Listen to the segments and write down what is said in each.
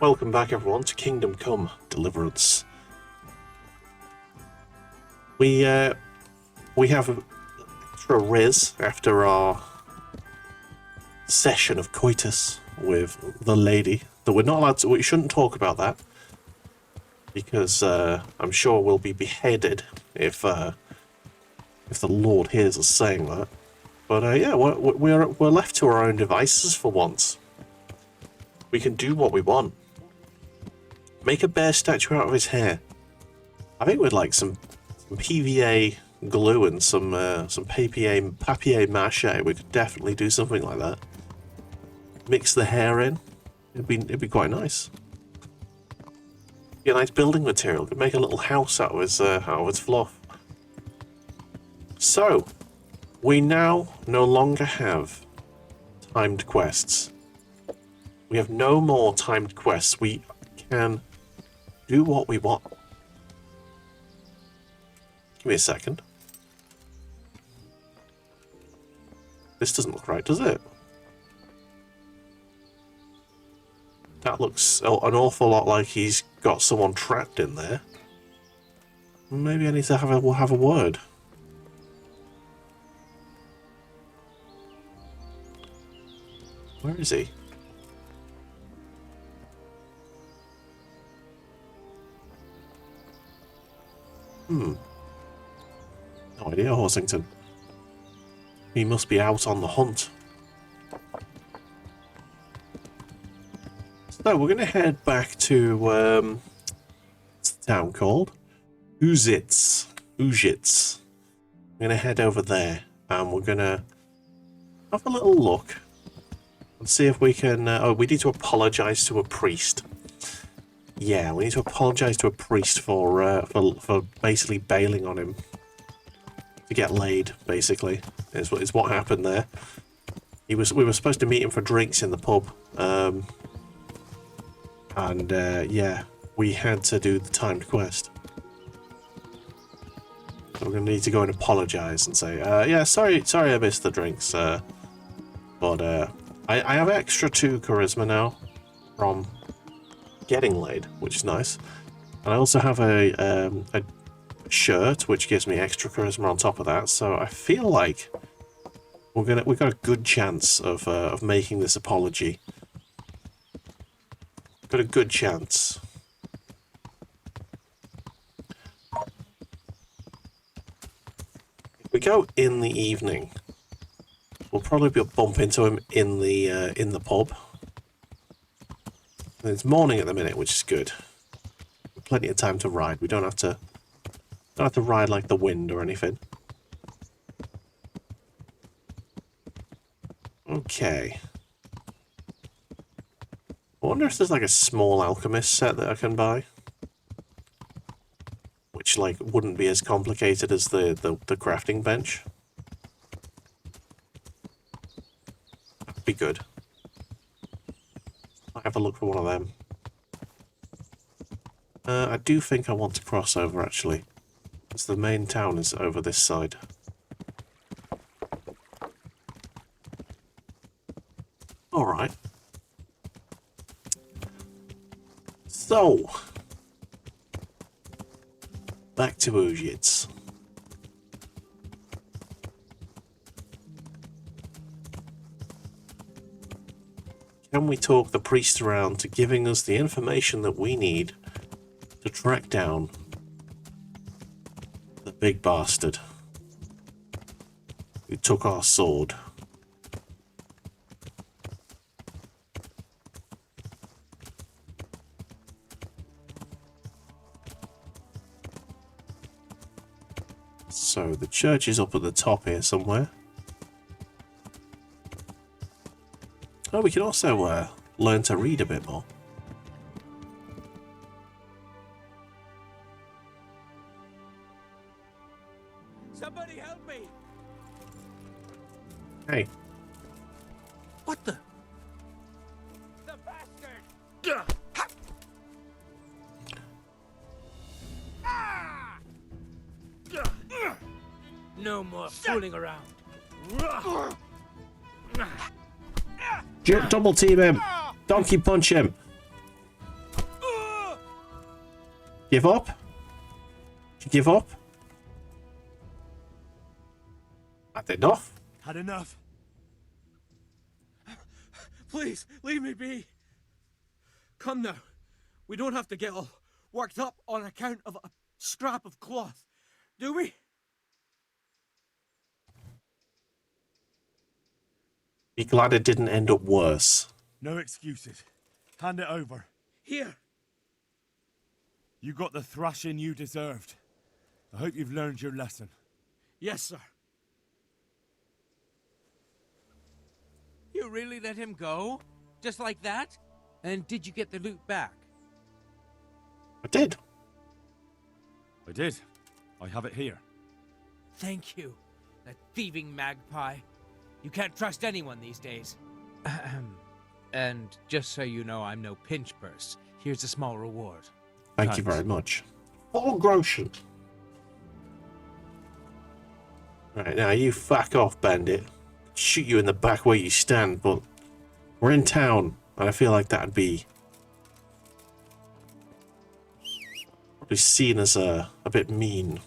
Welcome back, everyone, to Kingdom Come Deliverance. We have an extra riz after our session of coitus with the lady that we're not allowed to. We shouldn't talk about that because I'm sure we'll be beheaded if the Lord hears us saying that. But yeah, we're left to our own devices for once. We can do what we want. Make a bear statue out of his hair. I think with like some PVA glue and some papier mâché, we could definitely do something like that. Mix the hair in. It'd be quite nice. Be a nice building material. Could make a little house out of his fluff. So, we now no longer have timed quests. We have no more timed quests. We can do what we want. Give me a second. This doesn't look right, does it? That looks an awful lot like he's got someone trapped in there. Maybe I need to have a word. Where is he? No idea, Horsington. He must be out on the hunt. So we're going to head back to what's the town called? Uzits. We're going to head over there, and we're going to have a little look and see if we can. We need to apologize to a priest. Yeah, we need to apologize to a priest for basically bailing on him to get laid. Basically, is what happened there. We were supposed to meet him for drinks in the pub, and yeah, we had to do the timed quest. So we're gonna need to go and apologize and say, yeah, sorry, I missed the drinks, but I have extra 2 charisma now from getting laid, which is nice. And I also have a shirt which gives me extra charisma on top of that, so I feel like we've got a good chance of making this apology. Got a good chance. If we go in the evening, we'll probably bump into him in the pub. And it's morning at the minute, which is good. Plenty of time to ride. We don't have to ride like the wind or anything. Okay. I wonder if there's like a small alchemist set that I can buy, which like wouldn't be as complicated as the crafting bench. That'd be good. I'll have a look for one of them. I do think I want to cross over, actually, because the main town is over this side. Alright. So, back to Uzits. Can we talk the priest around to giving us the information that we need to track down the big bastard who took our sword? So the church is up at the top here somewhere. Oh, we can also learn to read a bit more. Somebody help me! Hey. What the? The bastard! No more fooling around. Double team him! Donkey punch him! Give up? Did you give up? Had enough? Had enough. Please, leave me be. Come now. We don't have to get all worked up on account of a scrap of cloth, do we? Be glad it didn't end up worse. No excuses. Hand it over. Here. You got the thrashing you deserved. I hope you've learned your lesson. Yes, sir. You really let him go? Just like that? And did you get the loot back? I did. I did. I have it here. Thank you. That thieving magpie. You can't trust anyone these days. And just so you know, I'm no pinch purse. Here's a small reward. Thank you very much. 4 groschen. Right, now you fuck off, bandit. Shoot you in the back where you stand, but we're in town, and I feel like that'd be probably seen as a bit mean.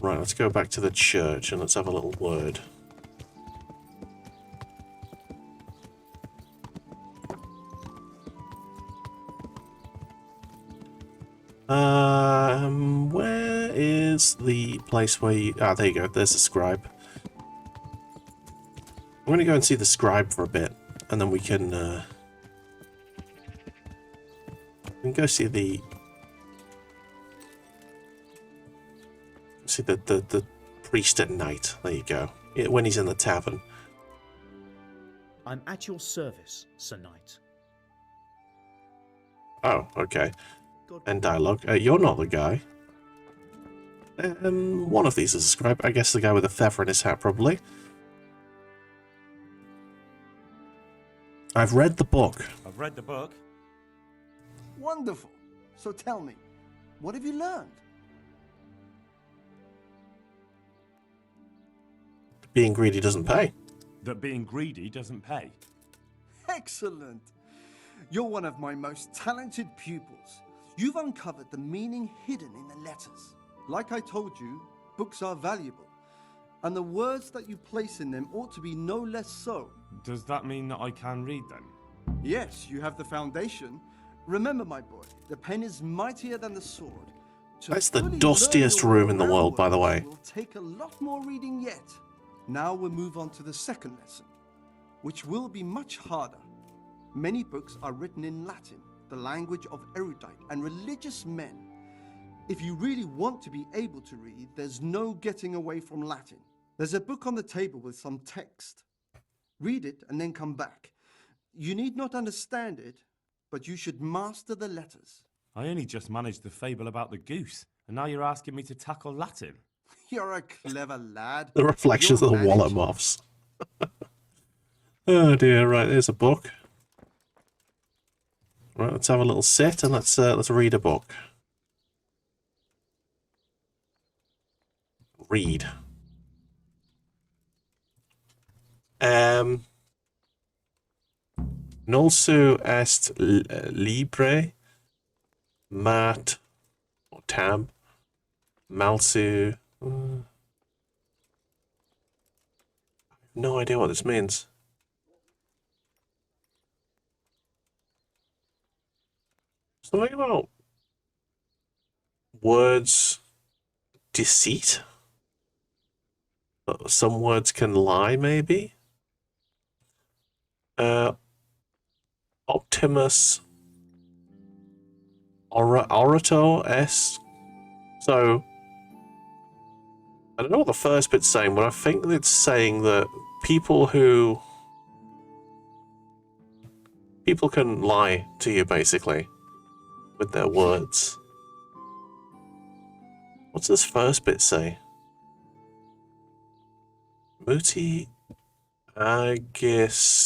Right, let's go back to the church and let's have a little word. Where is the place where you... Ah, there you go. There's the scribe. I'm going to go and see the scribe for a bit, and then we can go see the... See the priest at night. There you go. When he's in the tavern. I'm at your service, Sir Knight. Oh, okay. And dialogue. You're not the guy. One of these is a scribe. I guess the guy with a feather in his hat, probably. I've read the book. I've read the book. Wonderful. So tell me, what have you learned? Being greedy doesn't pay. That being greedy doesn't pay. Excellent. You're one of my most talented pupils. You've uncovered the meaning hidden in the letters. Like I told you, books are valuable, and the words that you place in them ought to be no less so. Does that mean that I can read then? Yes, you have the foundation. Remember, my boy, the pen is mightier than the sword. To That's the fully dustiest learn your room in the world, by the way. will take a lot more reading yet. Now we'll move on to the second lesson, which will be much harder. Many books are written in Latin, the language of erudite and religious men. If you really want to be able to read, there's no getting away from Latin. There's a book on the table with some text. Read it and then come back. You need not understand it, but you should master the letters. I only just managed the fable about the goose, and now you're asking me to tackle Latin. You're a clever lad. The reflections of You'll the wallet manage. moths. Oh dear, right, there's a book. Right, let's have a little sit and let's read a book. Read. Nolsu est libre mat or tab malsu. No idea what this means. Something about words deceit. Some words can lie, maybe. Optimus Orato est. So I don't know what the first bit's saying, but I think it's saying that people can lie to you, basically, with their words. What's this first bit say? Muti agistris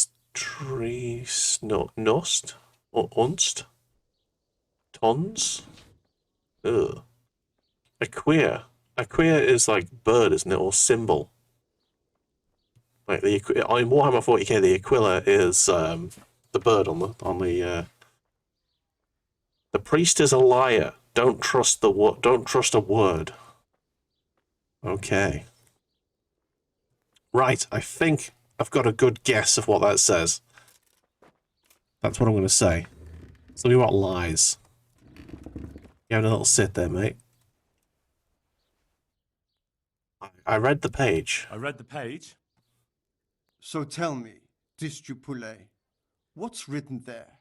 nost or unst tons. Ugh. Aquia. Aquia is like bird, isn't it, or symbol? Like the in Warhammer 40k, the Aquila is the bird on the The priest is a liar. Don't trust don't trust a word. Okay. Right, I think I've got a good guess of what that says. That's what I'm going to say. Something about lies. You having a little sit there, mate? I read the page. I read the page. So tell me, Discipule, what's written there?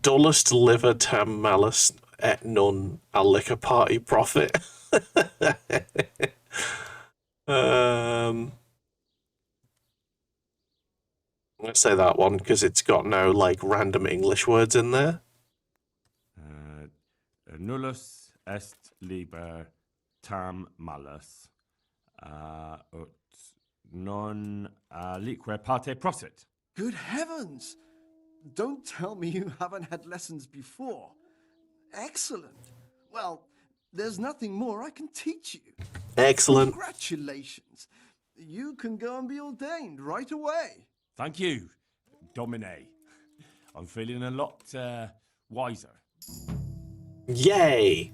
Dullest liver tam malus et non a liquor party profit. I'm gonna say that one because it's got no like random English words in there. Nullus est liber tam malus ut non liquor parte prosit. Good heavens! Don't tell me you haven't had lessons before. Excellent. Well, there's nothing more I can teach you. Excellent. Congratulations. You can go and be ordained right away. Thank you, Domine. I'm feeling a lot wiser. Yay!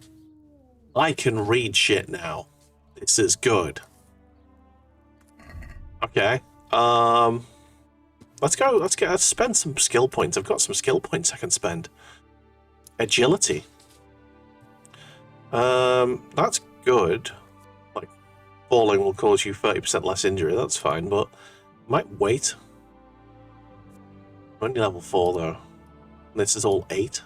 I can read shit now. This is good. Okay. Let's spend some skill points. I've got some skill points I can spend. Agility. That's good. Like, falling will cause you 30% less injury. That's fine, but might wait. Only level 4 though. This is all 8.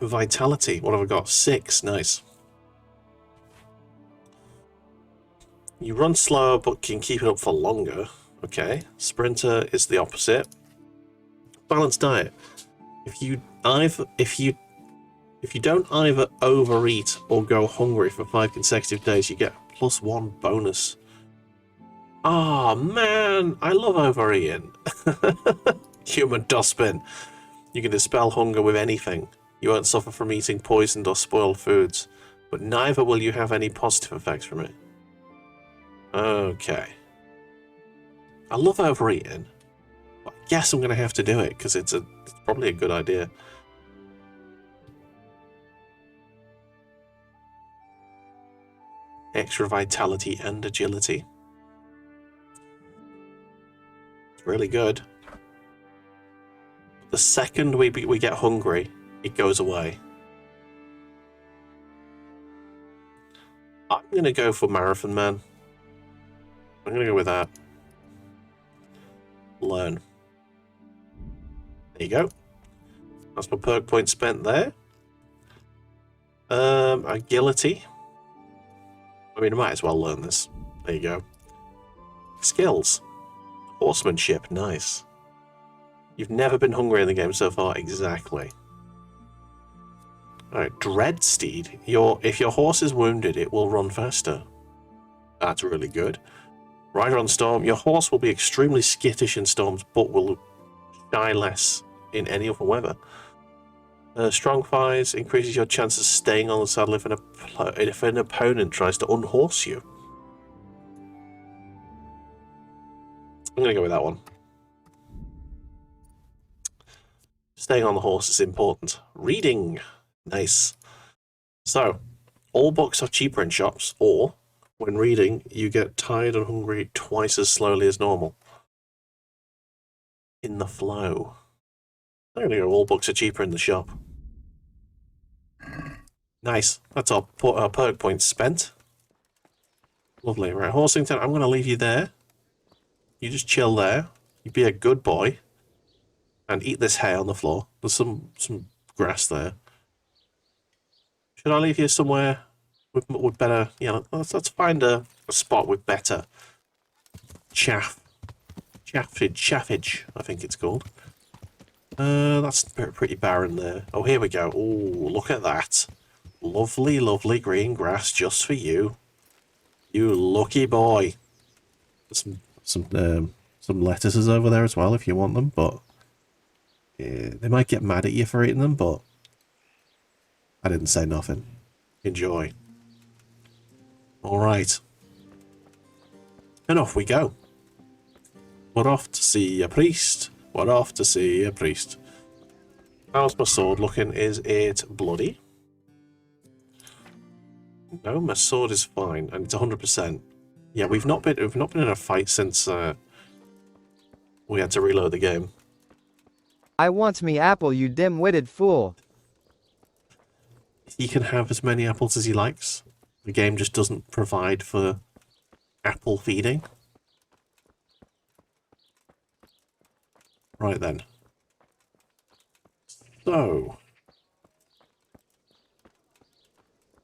Vitality. What have I got? 6. Nice. You run slower, but can keep it up for longer. Okay. Sprinter is the opposite. Balanced diet. If you don't either overeat or go hungry for 5 consecutive days, you get +1 bonus. Ah, man, I love overeating. Human dustbin. You can dispel hunger with anything. You won't suffer from eating poisoned or spoiled foods, but neither will you have any positive effects from it. Okay. I love overeating. I guess I'm going to have to do it, because it's probably a good idea. Extra vitality and agility. It's really good. The second we get hungry, it goes away. I'm going to go for Marathon Man. I'm going to go with that. Learn. There you go. That's my perk point spent there. Agility. I mean, I might as well learn this. There you go. Skills. Horsemanship. Nice. You've never been hungry in the game so far. Exactly. Alright, Dread Steed. If your horse is wounded, it will run faster. That's really good. Rider on Storm. Your horse will be extremely skittish in storms, but will shy less in any other weather. Strong Thighs increases your chances of staying on the saddle if an opponent tries to unhorse you. I'm going to go with that one. Staying on the horse is important. Reading. Nice. So, all books are cheaper in shops, or, when reading, you get tired and hungry twice as slowly as normal. In the flow. I'm going to go all books are cheaper in the shop. Nice. That's our perk points spent. Lovely. Right, Horsington, I'm going to leave you there. You just chill there. You be a good boy. And eat this hay on the floor. There's some grass there. Should I leave you somewhere with better... Yeah, let's find a spot with better chaffage, I think it's called. That's pretty barren there. Oh, here we go. Oh, look at that. Lovely, lovely green grass just for you. You lucky boy. Some lettuces over there as well if you want them, but they might get mad at you for eating them, but I didn't say nothing. Enjoy. All right. And off we go. We're off to see a priest. We're off to see a priest. How's my sword looking? Is it bloody? No, my sword is fine, and it's 100%. Yeah, we've not been in a fight since we had to reload the game. I want me apple, you dim-witted fool. He can have as many apples as he likes. The game just doesn't provide for apple feeding. Right then. So,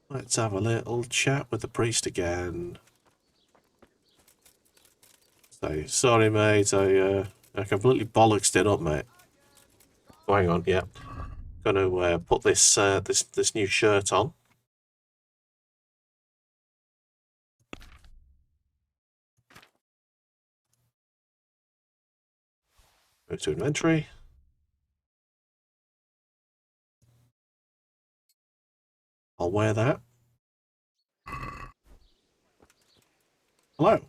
let's have a little chat with the priest again. Say, sorry mate, I completely bollocksed it up, mate. Oh, hang on, yeah. Gonna put this this new shirt on. Go to inventory. I'll wear that. Hello.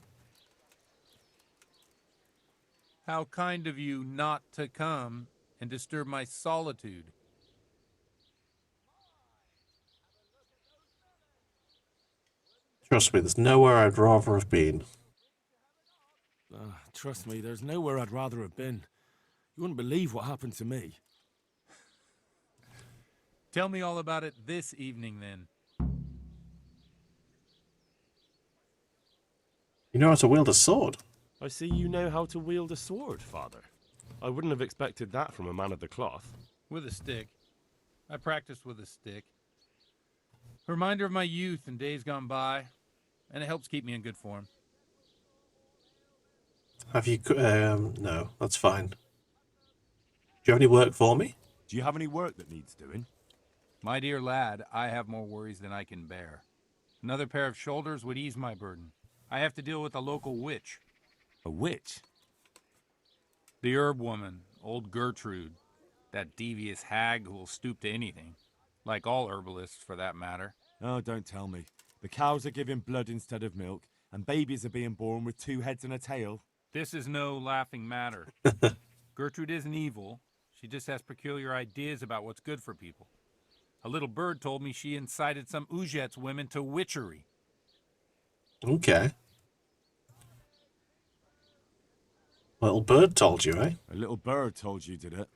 How kind of you not to come and disturb my solitude. Trust me, there's nowhere I'd rather have been. Trust me, there's nowhere I'd rather have been. You wouldn't believe what happened to me. Tell me all about it this evening, then. You know how to wield a sword. I see you know how to wield a sword, Father. I wouldn't have expected that from a man of the cloth. With a stick. I practiced with a stick. A reminder of my youth and days gone by, and it helps keep me in good form. Have you... no, that's fine. Do you have any work for me? Do you have any work that needs doing? My dear lad, I have more worries than I can bear. Another pair of shoulders would ease my burden. I have to deal with a local witch. A witch? The herb woman, old Gertrude. That devious hag who will stoop to anything. Like all herbalists, for that matter. Oh, don't tell me. The cows are giving blood instead of milk, and babies are being born with 2 heads and a tail. This is no laughing matter. Gertrude isn't evil. She just has peculiar ideas about what's good for people. A little bird told me she incited some Ujet's women to witchery. Okay. Little bird told you, eh? A little bird told you, did it?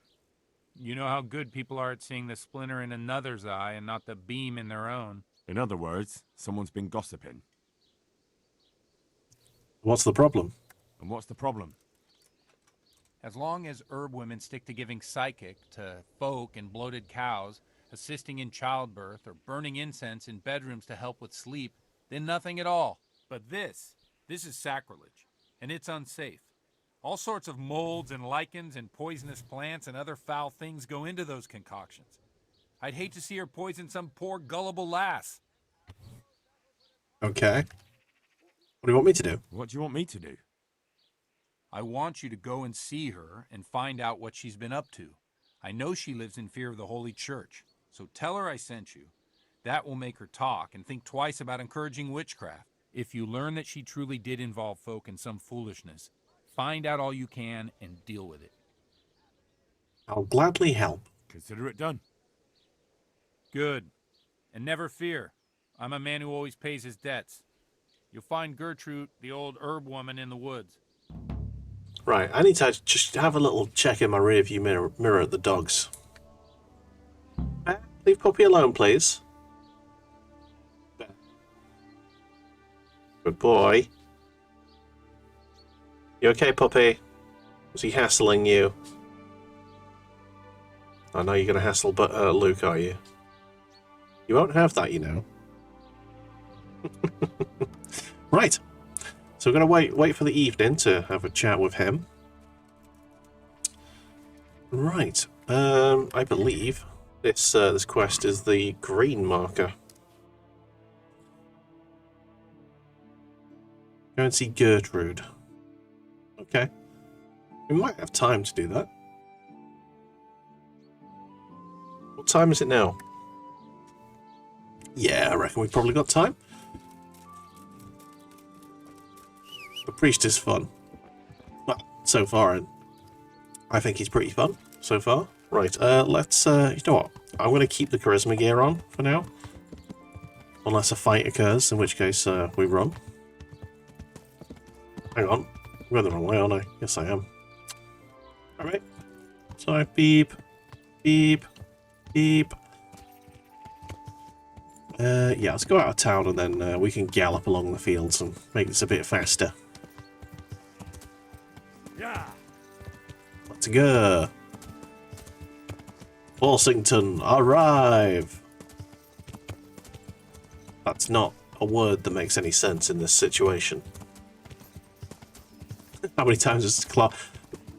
You know how good people are at seeing the splinter in another's eye and not the beam in their own. In other words, someone's been gossiping. What's the problem? And what's the problem? As long as herb women stick to giving psychic to folk and bloated cows, assisting in childbirth, or burning incense in bedrooms to help with sleep, then nothing at all. But this is sacrilege, and it's unsafe. All sorts of molds and lichens and poisonous plants and other foul things go into those concoctions. I'd hate to see her poison some poor gullible lass. Okay. What do you want me to do? What do you want me to do? I want you to go and see her and find out what she's been up to. I know she lives in fear of the Holy Church, so tell her I sent you. That will make her talk and think twice about encouraging witchcraft. If you learn that she truly did involve folk in some foolishness, find out all you can and deal with it. I'll gladly help. Consider it done. Good. And never fear. I'm a man who always pays his debts. You'll find Gertrude, the old herb woman, in the woods. Right, I need to just have a little check in my rearview mirror at the dogs. Leave Puppy alone, please. Good boy. You okay, Puppy? Was he hassling you? I know you're going to hassle Luke, are you? You won't have that, you know. Right. So we're going to wait for the evening to have a chat with him. Right. I believe this quest is the green marker. Go and see Gertrude. Okay. We might have time to do that. What time is it now? Yeah, I reckon we've probably got time. Priest is fun. Well, so far, I think he's pretty fun so far. Right, let's, you know what? I'm going to keep the charisma gear on for now. Unless a fight occurs, in which case we run. Hang on. I'm going the wrong way, aren't I? Yes, I am. Alright. So, beep, beep, beep. Yeah, let's go out of town and then we can gallop along the fields and make this a bit faster. Yeah. Let's go. Horsington, arrive! That's not a word that makes any sense in this situation. How many times has Clough...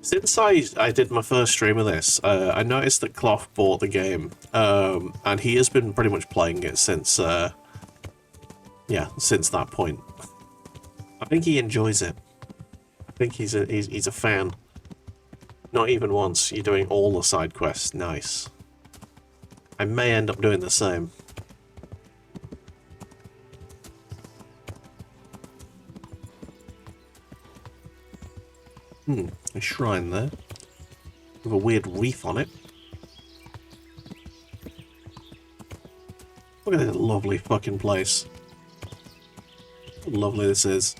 Since I did my first stream of this, I noticed that Clough bought the game, and he has been pretty much playing it since, yeah, since that point. I think he enjoys it. I think he's a fan. Not even once. You're doing all the side quests. Nice. I may end up doing the same. A shrine there. With a weird wreath on it. Look at this lovely fucking place. How lovely this is.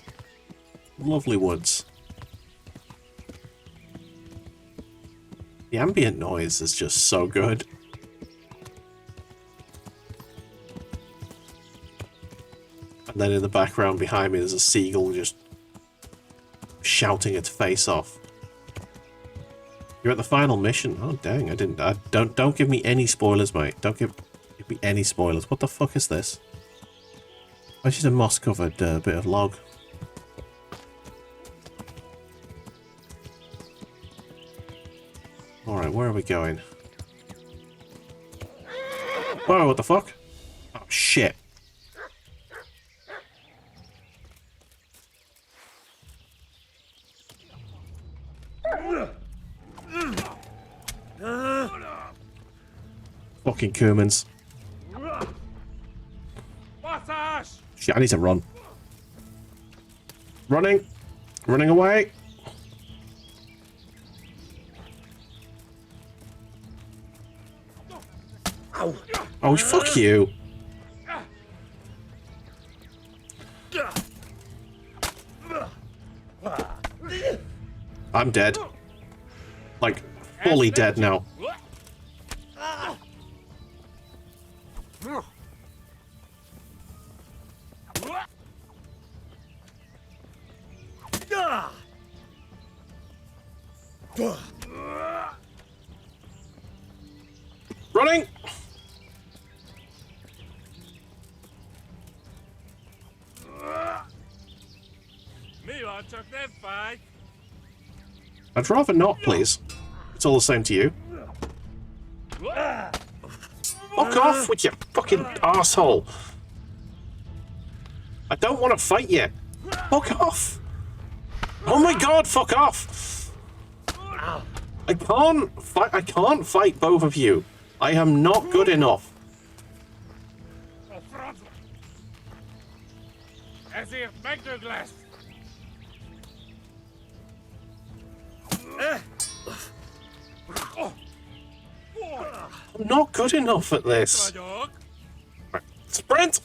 Lovely woods. The ambient noise is just so good. And then in the background behind me there's a seagull just shouting its face off. You're at the final mission. Oh dang, don't give me any spoilers, mate. Don't give me any spoilers. What the fuck is this? Oh, it's just a moss covered bit of log. Alright, where are we going? Whoa, what the fuck? Oh shit. Fucking Kumans. Shit, I need to run. Running. Running away. Oh, fuck you. I'm dead. Like, fully dead now. Running! I'd rather not, please. It's all the same to you. Fuck off with your fucking asshole. I don't want to fight you. Fuck off. Oh my god, fuck off. I can't fight both of you. I am not good enough. I'm not good enough at this. Right, sprint!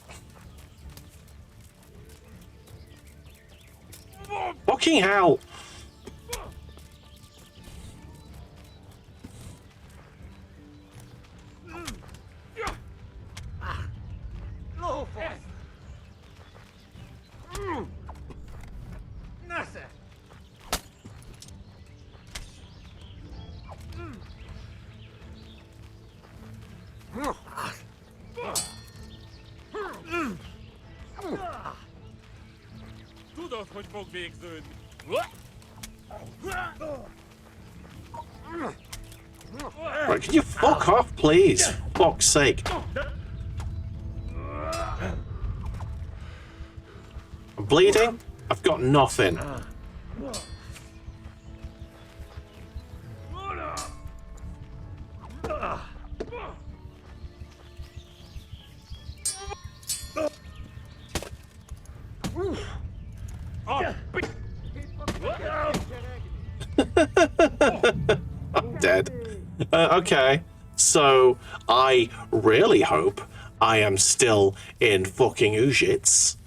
Fucking hell! Right, can you fuck off, please? Fuck's sake. I'm bleeding. I've got nothing. Okay. So, I really hope I am still in fucking Ujits.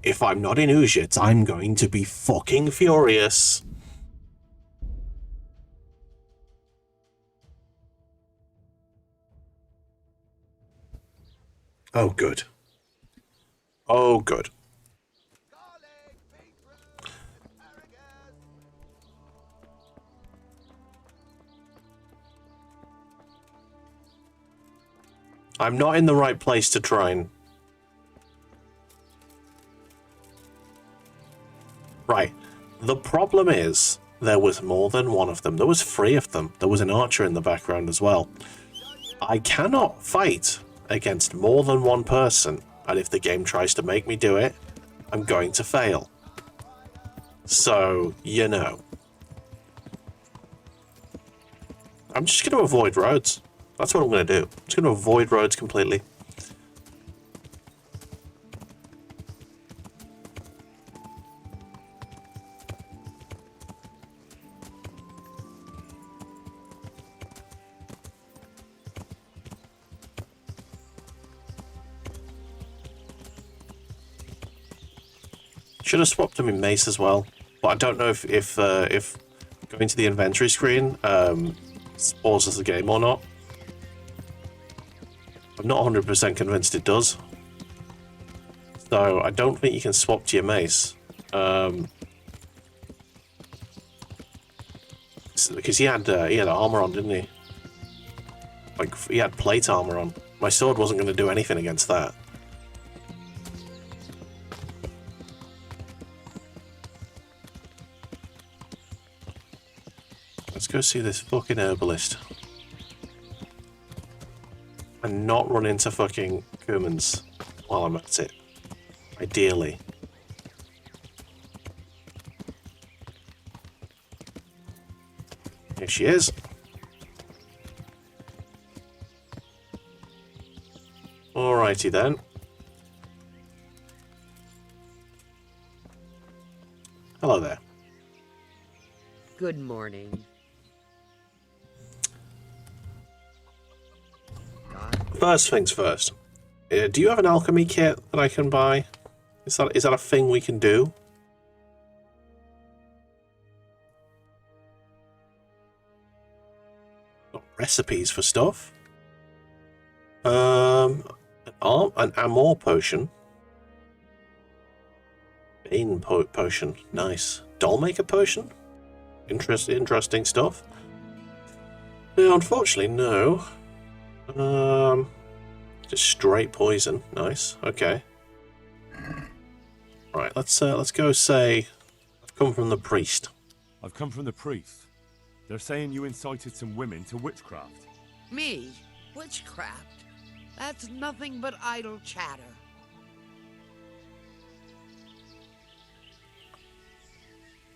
If I'm not in Ujits, I'm going to be fucking furious. Oh, good. Oh, good. I'm not in the right place to try and... Right. The problem is, there was more than one of them. There was 3 of them. There was an archer in the background as well. I cannot fight against more than one person, and if the game tries to make me do it, I'm going to fail. So, you know. I'm just going to avoid roads. That's what I'm going to do. I'm just going to avoid roads completely. Should have swapped them in mace as well, but I don't know if going to the inventory screen pauses the game or not. I'm not 100% convinced it does. So I don't think you can swap to your mace. Because he had armor on, didn't he? Like, he had plate armor on. My sword wasn't going to do anything against that. Let's go see this fucking herbalist. And not run into fucking Kumans while I'm at it. Ideally. Here she is. Alrighty then. Hello there. Good morning. First things first. Do you have an alchemy kit that I can buy? Is that a thing we can do? Got recipes for stuff. An Amor potion. Bane potion. Nice. Dollmaker potion? Interesting stuff. No, unfortunately, no. Just straight poison. Nice. Okay. Right, let's go say I've come from the priest. I've come from the priest. They're saying you incited some women to witchcraft. Me? Witchcraft? That's nothing but idle chatter.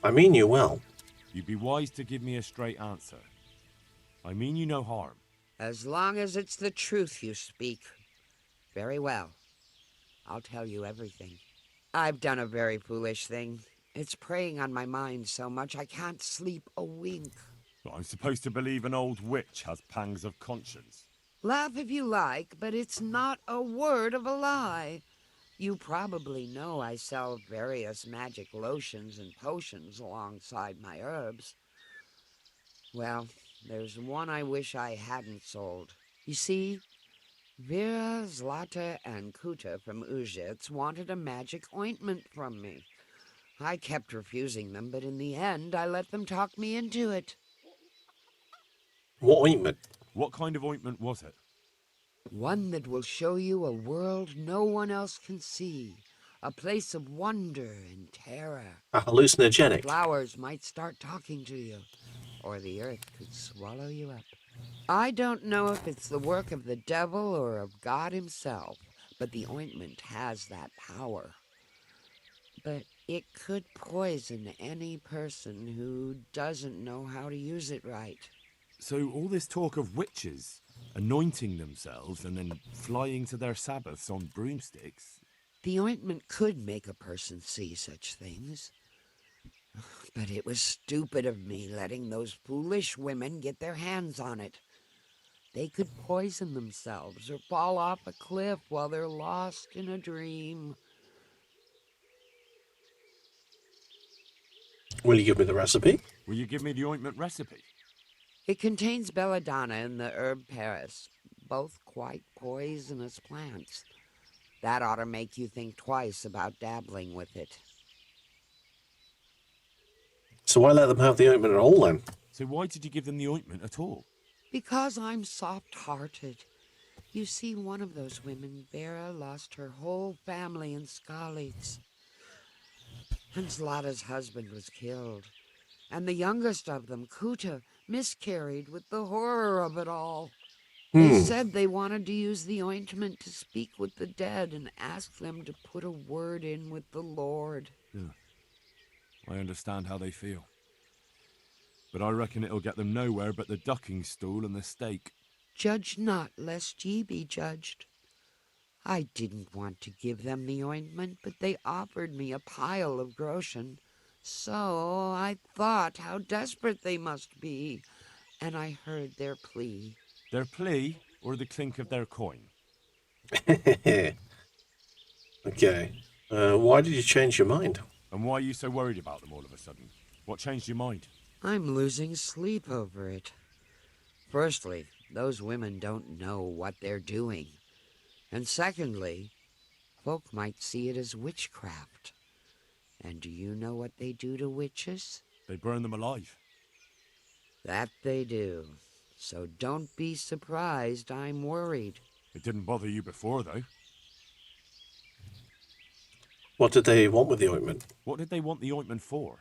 I mean you well. You'd be wise to give me a straight answer. I mean you no harm. As long as it's the truth you speak. Very well. I'll tell you everything. I've done a very foolish thing. It's preying on my mind so much I can't sleep a wink. I'm supposed to believe an old witch has pangs of conscience. Laugh if you like, but it's not a word of a lie. You probably know I sell various magic lotions and potions alongside my herbs. Well, there's one I wish I hadn't sold. You see, Vera, Zlata, and Kuta from Ujits wanted a magic ointment from me. I kept refusing them, but in the end, I let them talk me into it. What ointment? What kind of ointment was it? One that will show you a world no one else can see. A place of wonder and terror. A hallucinogenic. Flowers might start talking to you, or the earth could swallow you up. I don't know if it's the work of the devil or of God himself, but the ointment has that power. But it could poison any person who doesn't know how to use it right. So all this talk of witches anointing themselves and then flying to their sabbaths on broomsticks. The ointment could make a person see such things. But it was stupid of me letting those foolish women get their hands on it. They could poison themselves or fall off a cliff while they're lost in a dream. Will you give me the recipe? Will you give me the ointment recipe? It contains belladonna and the herb Paris, both quite poisonous plants. That ought to make you think twice about dabbling with it. So why let them have the ointment at all then? So why did you give them the ointment at all? Because I'm soft-hearted. You see, one of those women, Vera, lost her whole family in Skalitz. And Zlata's husband was killed. And the youngest of them, Kuta, miscarried with the horror of it all. They said they wanted to use the ointment to speak with the dead and ask them to put a word in with the Lord. Yeah. I understand how they feel. But I reckon it'll get them nowhere but the ducking stool and the stake. Judge not, lest ye be judged. I didn't want to give them the ointment, but they offered me a pile of groschen. So I thought how desperate they must be, and I heard their plea. Their plea or the clink of their coin? Okay. Why did you change your mind? And why are you so worried about them all of a sudden? What changed your mind? I'm losing sleep over it. Firstly, those women don't know what they're doing. And secondly, folk might see it as witchcraft. And do you know what they do to witches? They burn them alive. That they do. So don't be surprised I'm worried. It didn't bother you before, though. What did they want with the ointment? What did they want the ointment for?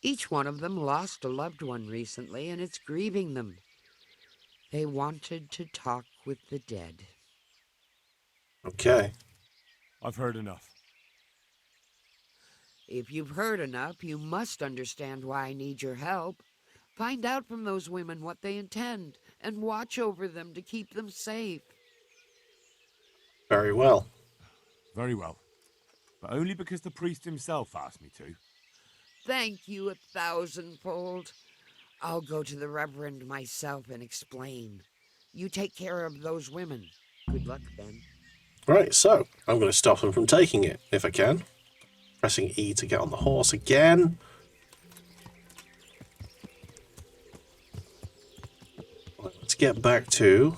Each one of them lost a loved one recently, and it's grieving them. They wanted to talk with the dead. Okay. I've heard enough. If you've heard enough, you must understand why I need your help. Find out from those women what they intend, and watch over them to keep them safe. Very well. Very well. But only because the priest himself asked me to. Thank you 1,000-fold. I'll go to the Reverend myself and explain. You take care of those women. Good luck, Ben. Right, so I'm going to stop them from taking it, if I can. Pressing E to get on the horse again. Right, let's get back to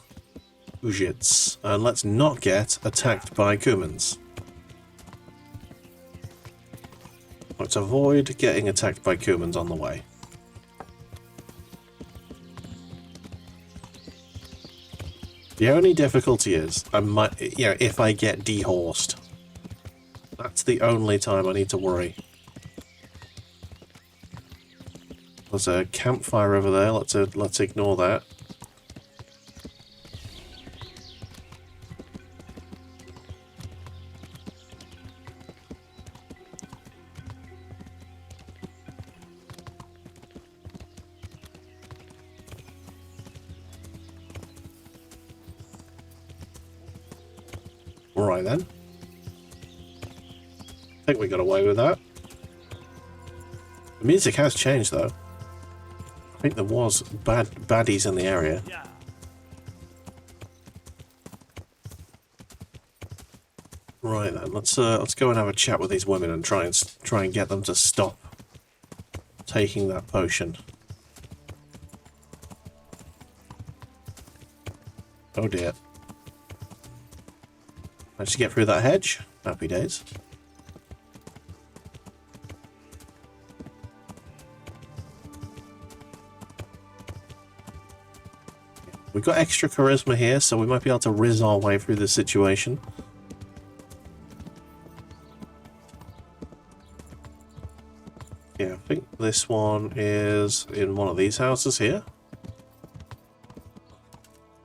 Ujits, and let's not get attacked by Kumans. Let's avoid getting attacked by Kumans on the way. The only difficulty is, if I get dehorsed. That's the only time I need to worry. There's a campfire over there. Let's ignore that. Alright then. I think we got away with that. The music has changed though. I think there was baddies in the area. Right then, let's go and have a chat with these women and try and get them to stop taking that potion. Oh dear. Managed to get through that hedge. Happy days. We've got extra charisma here, so we might be able to riz our way through this situation. Yeah, I think this one is in one of these houses here.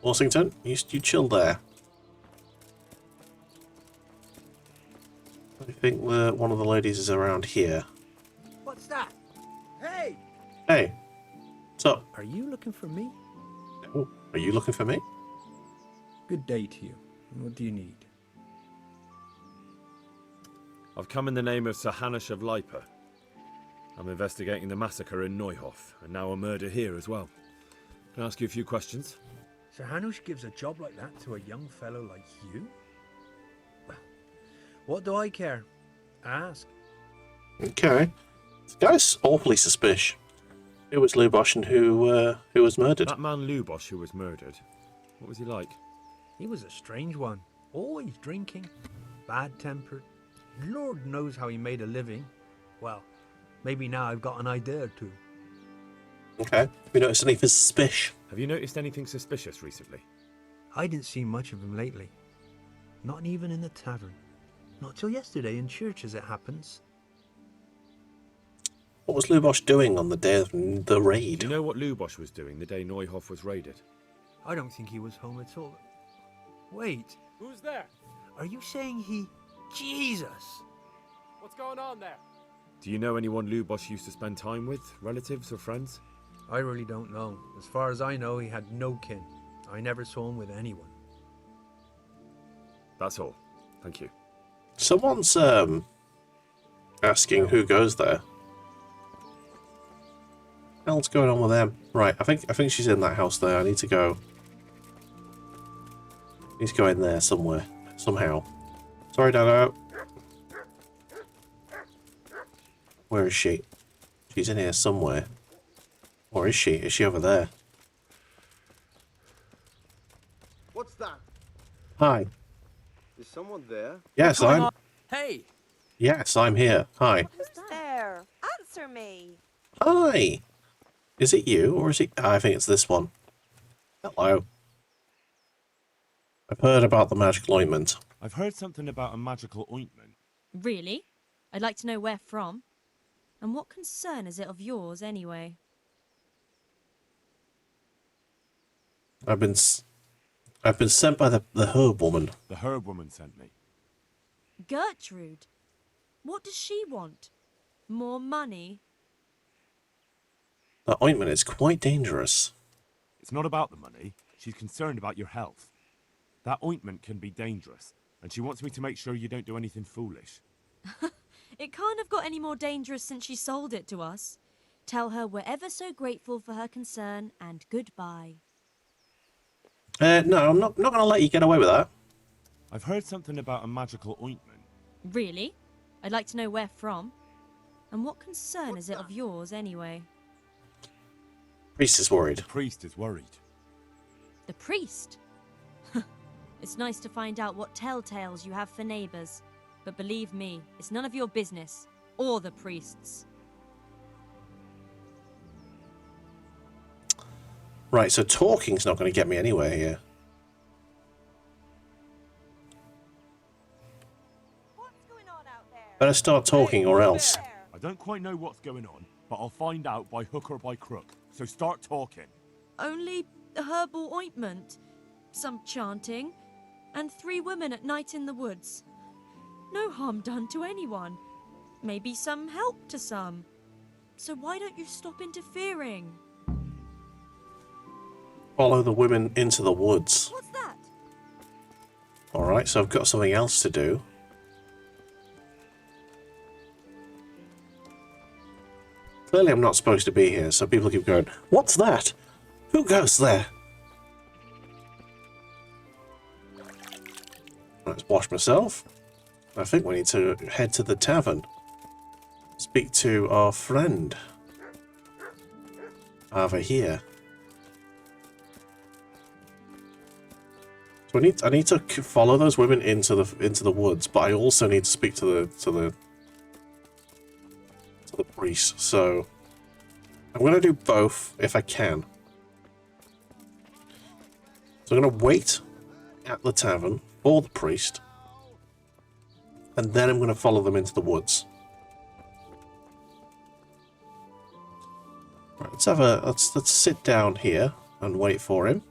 Washington, you chill there. I think one of the ladies is around here. What's that? Hey! Hey, what's up? Are you looking for me? Oh, are you looking for me? Good day to you. What do you need? I've come in the name of Sir Hanush of Lipa. I'm investigating the massacre in Neuhof, and now a murder here as well. Can I ask you a few questions? Sir Hanush gives a job like that to a young fellow like you? Well, what do I care? Ask. Okay. The guy's awfully suspicious. Who was Lubosh and who was murdered? That man Lubosh who was murdered. What was he like? He was a strange one. Always drinking. Bad-tempered. Lord knows how he made a living. Well, maybe now I've got an idea or two. Okay. Have you noticed anything suspicious? Have you noticed anything suspicious recently? I didn't see much of him lately. Not even in the tavern. Not till yesterday in church, as it happens. What was Lubosh doing on the day of the raid? Do you know what Lubosh was doing the day Neuhof was raided? I don't think he was home at all. Wait, Who's there? are you saying he... Jesus! What's going on there? Do you know anyone Lubosh used to spend time with? Relatives or friends? I really don't know. As far as I know, he had no kin. I never saw him with anyone. That's all. Thank you. Someone's asking who goes there. What the hell's going on with them? Right, I think she's in that house there. I need to go. Need to go in there somewhere. Somehow. Sorry, Doggo. Where is she? She's in here somewhere. Or is she? Is she over there? What's that? Hi. Is someone there? Yes, I'm... Hey! Yes, I'm here. Hi. Who's there? Answer me. Hi! Is it you, or is it... I think it's this one. Hello. I've heard about the magical ointment. I've heard something about a magical ointment. Really? I'd like to know where from. And what concern is it of yours, anyway? I've been sent by the herb woman. The herb woman sent me. Gertrude? What does she want? More money? That ointment is quite dangerous. It's not about the money. She's concerned about your health. That ointment can be dangerous, and she wants me to make sure you don't do anything foolish. It can't have got any more dangerous since she sold it to us. Tell her we're ever so grateful for her concern, and goodbye. No, I'm not going to let you get away with that. I've heard something about a magical ointment. Really? I'd like to know where from. And what concern is it of yours, anyway? Priest is worried. The priest is worried. The priest? It's nice to find out what telltales you have for neighbours. But believe me, it's none of your business. Or the priest's. Right, so talking's not going to get me anywhere here. What's going on out there? Better start talking or else. I don't quite know what's going on, but I'll find out by hook or by crook. So start talking. Only a herbal ointment, some chanting, and 3 women at night in the woods. No harm done to anyone. Maybe some help to some. So why don't you stop interfering? Follow the women into the woods. What's that? Alright, so I've got something else to do. Clearly I'm not supposed to be here, so people keep going, what's that? Who goes there? Let's wash myself. I think we need to head to the tavern. Speak to our friend. Over here. So I need to follow those women into the woods, but I also need to speak to the priest. So I'm gonna do both if I can. So I'm gonna wait at the tavern for the priest, and then I'm gonna follow them into the woods. Right, let's sit down here and wait for him.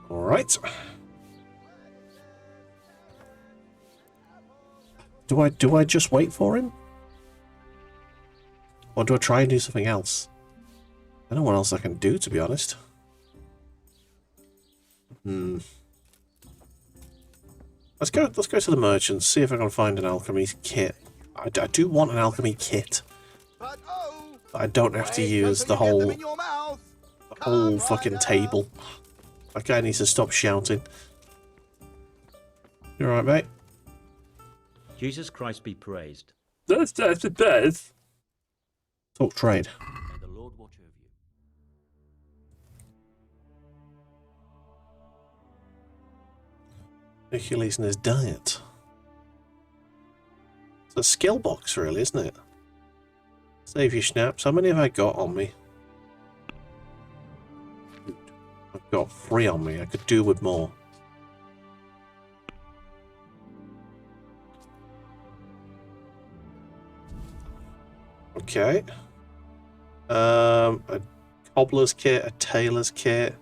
All right. Do I just wait for him? Or do I try and do something else? I don't know what else I can do, to be honest. Let's Let's go to the merchants, see if I can find an alchemy kit. I do want an alchemy kit. But I don't have to use the whole fucking table. That guy needs to stop shouting. You alright, mate? Jesus Christ be praised. That's the best. Talk trade. May the Lord watch over you. Hercules and his diet. It's a skill box, really, isn't it? Save your snaps. How many have I got on me? I've got 3 on me. I could do with more. Okay. A cobbler's kit, a tailor's kit.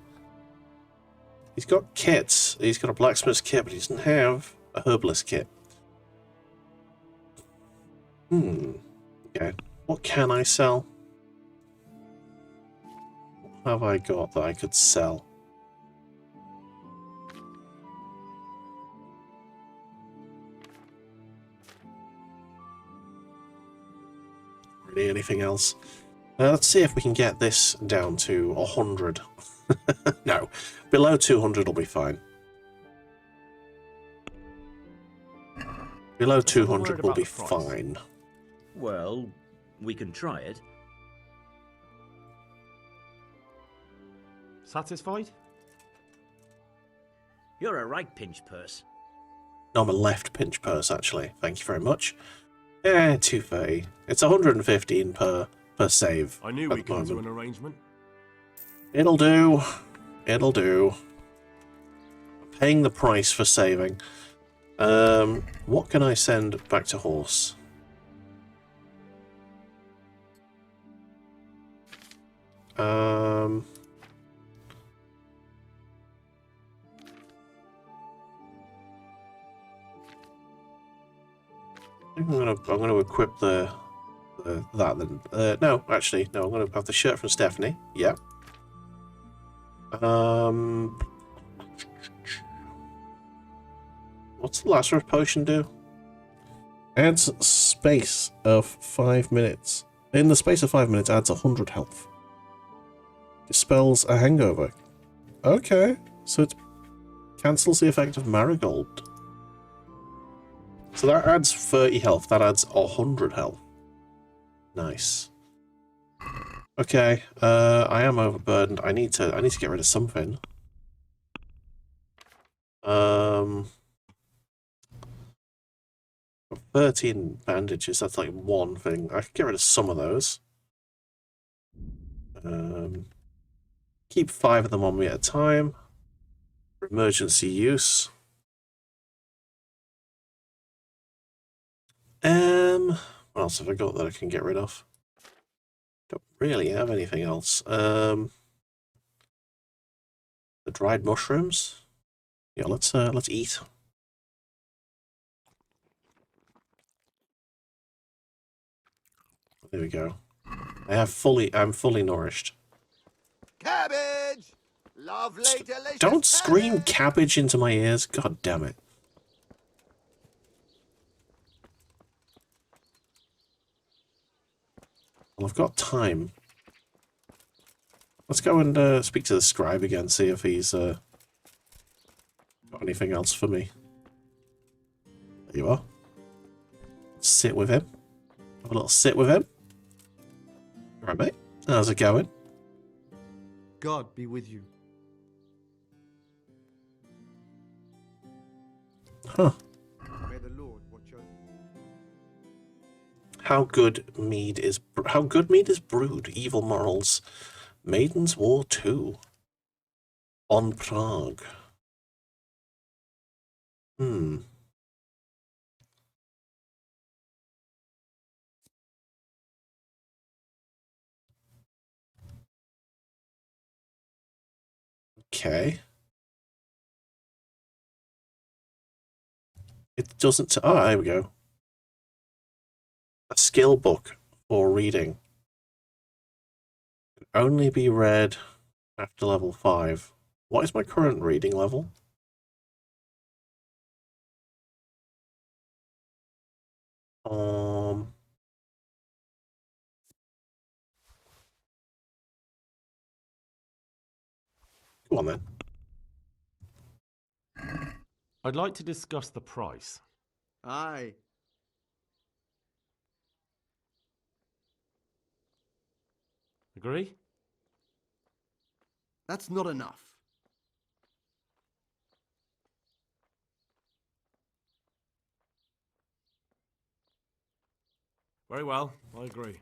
He's got kits. He's got a blacksmith's kit, but he doesn't have a herbalist kit. Okay. What can I sell? What have I got that I could sell? Really, anything else? Let's see if we can get this down to 100. No, below 200 will be fine. Below 200 will be fine. Well, we can try it. Satisfied? You're a right pinch purse. No, I'm a left pinch purse, actually. Thank you very much. Yeah, 230. It's 115 per save. I knew we'd come to an arrangement. It'll do. It'll do. Paying the price for saving. What can I send back to horse? I think I'm gonna equip that then. No, actually, no. I'm gonna have the shirt from Stephanie. Yeah. What's the Lazarus potion do? Adds space of 5 minutes. In the space of 5 minutes, adds 100 health. Dispels a hangover. Okay, so it cancels the effect of Marigold. So that adds 30 health. That adds 100 health. Nice. Okay, I am overburdened. I need to get rid of something. 13 bandages, that's like one thing. I could get rid of some of those. Keep 5 of them on me at a time. For emergency use. What else have I got that I can get rid of? Don't really have anything else. The dried mushrooms. Yeah, let's eat. There we go. I'm fully nourished. Cabbage! Lovely, delicious. Don't scream cabbage into my ears. God damn it. Well, I've got time. Let's go and speak to the scribe again, see if he's got anything else for me. There you are. Sit with him. Have a little sit with him. Alright, mate. How's it going? God be with you. Huh. May the Lord watch over you. How good mead is brewed. Evil morals. Maiden's War 2. On Prague. Okay. It doesn't... Oh, there we go. A skill book for reading. Can only be read after level 5. What is my current reading level? Go on then. I'd like to discuss the price. Aye. Agree? That's not enough. Very well, I agree.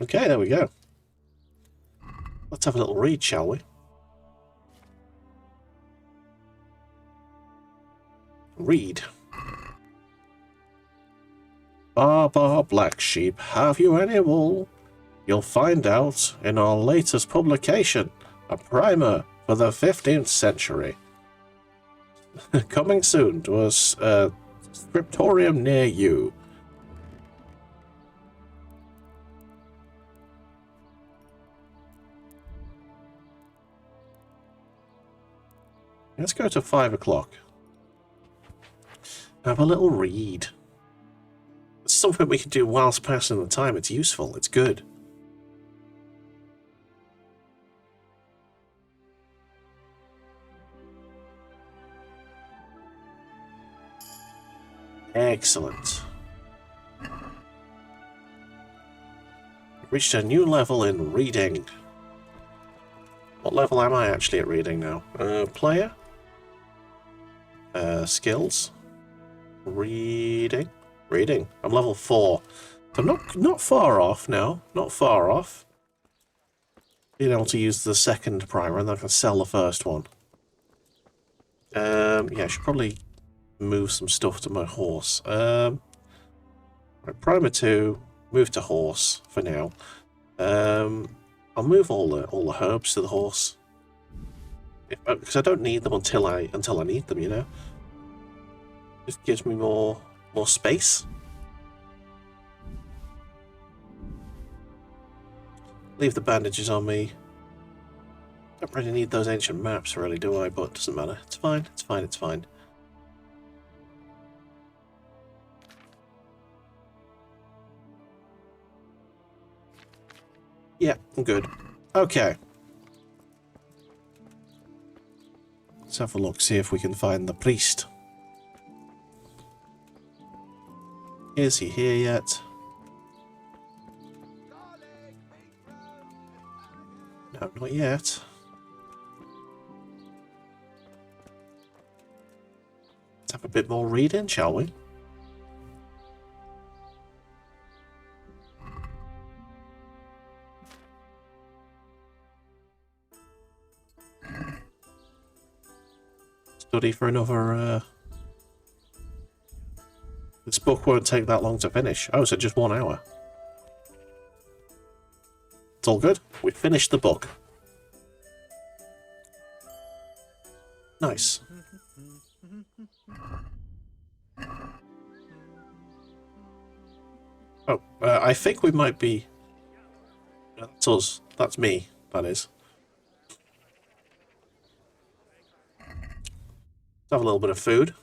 Okay, there we go. Let's have a little read, shall we? Read. Barbar Black Sheep, have you any wool? You'll find out in our latest publication, a primer for the 15th century. Coming soon to a scriptorium near you. Let's go to 5 o'clock. Have a little read. It's something we can do whilst passing the time. It's useful. It's good. Excellent. Reached a new level in reading. What level am I actually at reading now? Player? Skills? Reading? Reading. I'm level 4. So not far off now. Not far off. Being able to use the second primer and then I can sell the first one. Yeah, I should probably move some stuff to my horse. Right, primer 2, move to horse for now. I'll move all the herbs to the horse because I don't need them until I need them. You know, just gives me more space. Leave the bandages on me. Don't really need those ancient maps, really, do I? But it doesn't matter. It's fine. It's fine. It's fine. Yeah, I'm good. Okay. Let's have a look, see if we can find the priest. Is he here yet? No, not yet. Let's have a bit more reading, shall we? Study for another... This book won't take that long to finish. Oh, so just 1 hour. It's all good. We finished the book. Nice. Oh, I think we might be... That's us. That's me, that is. Let's have a little bit of food.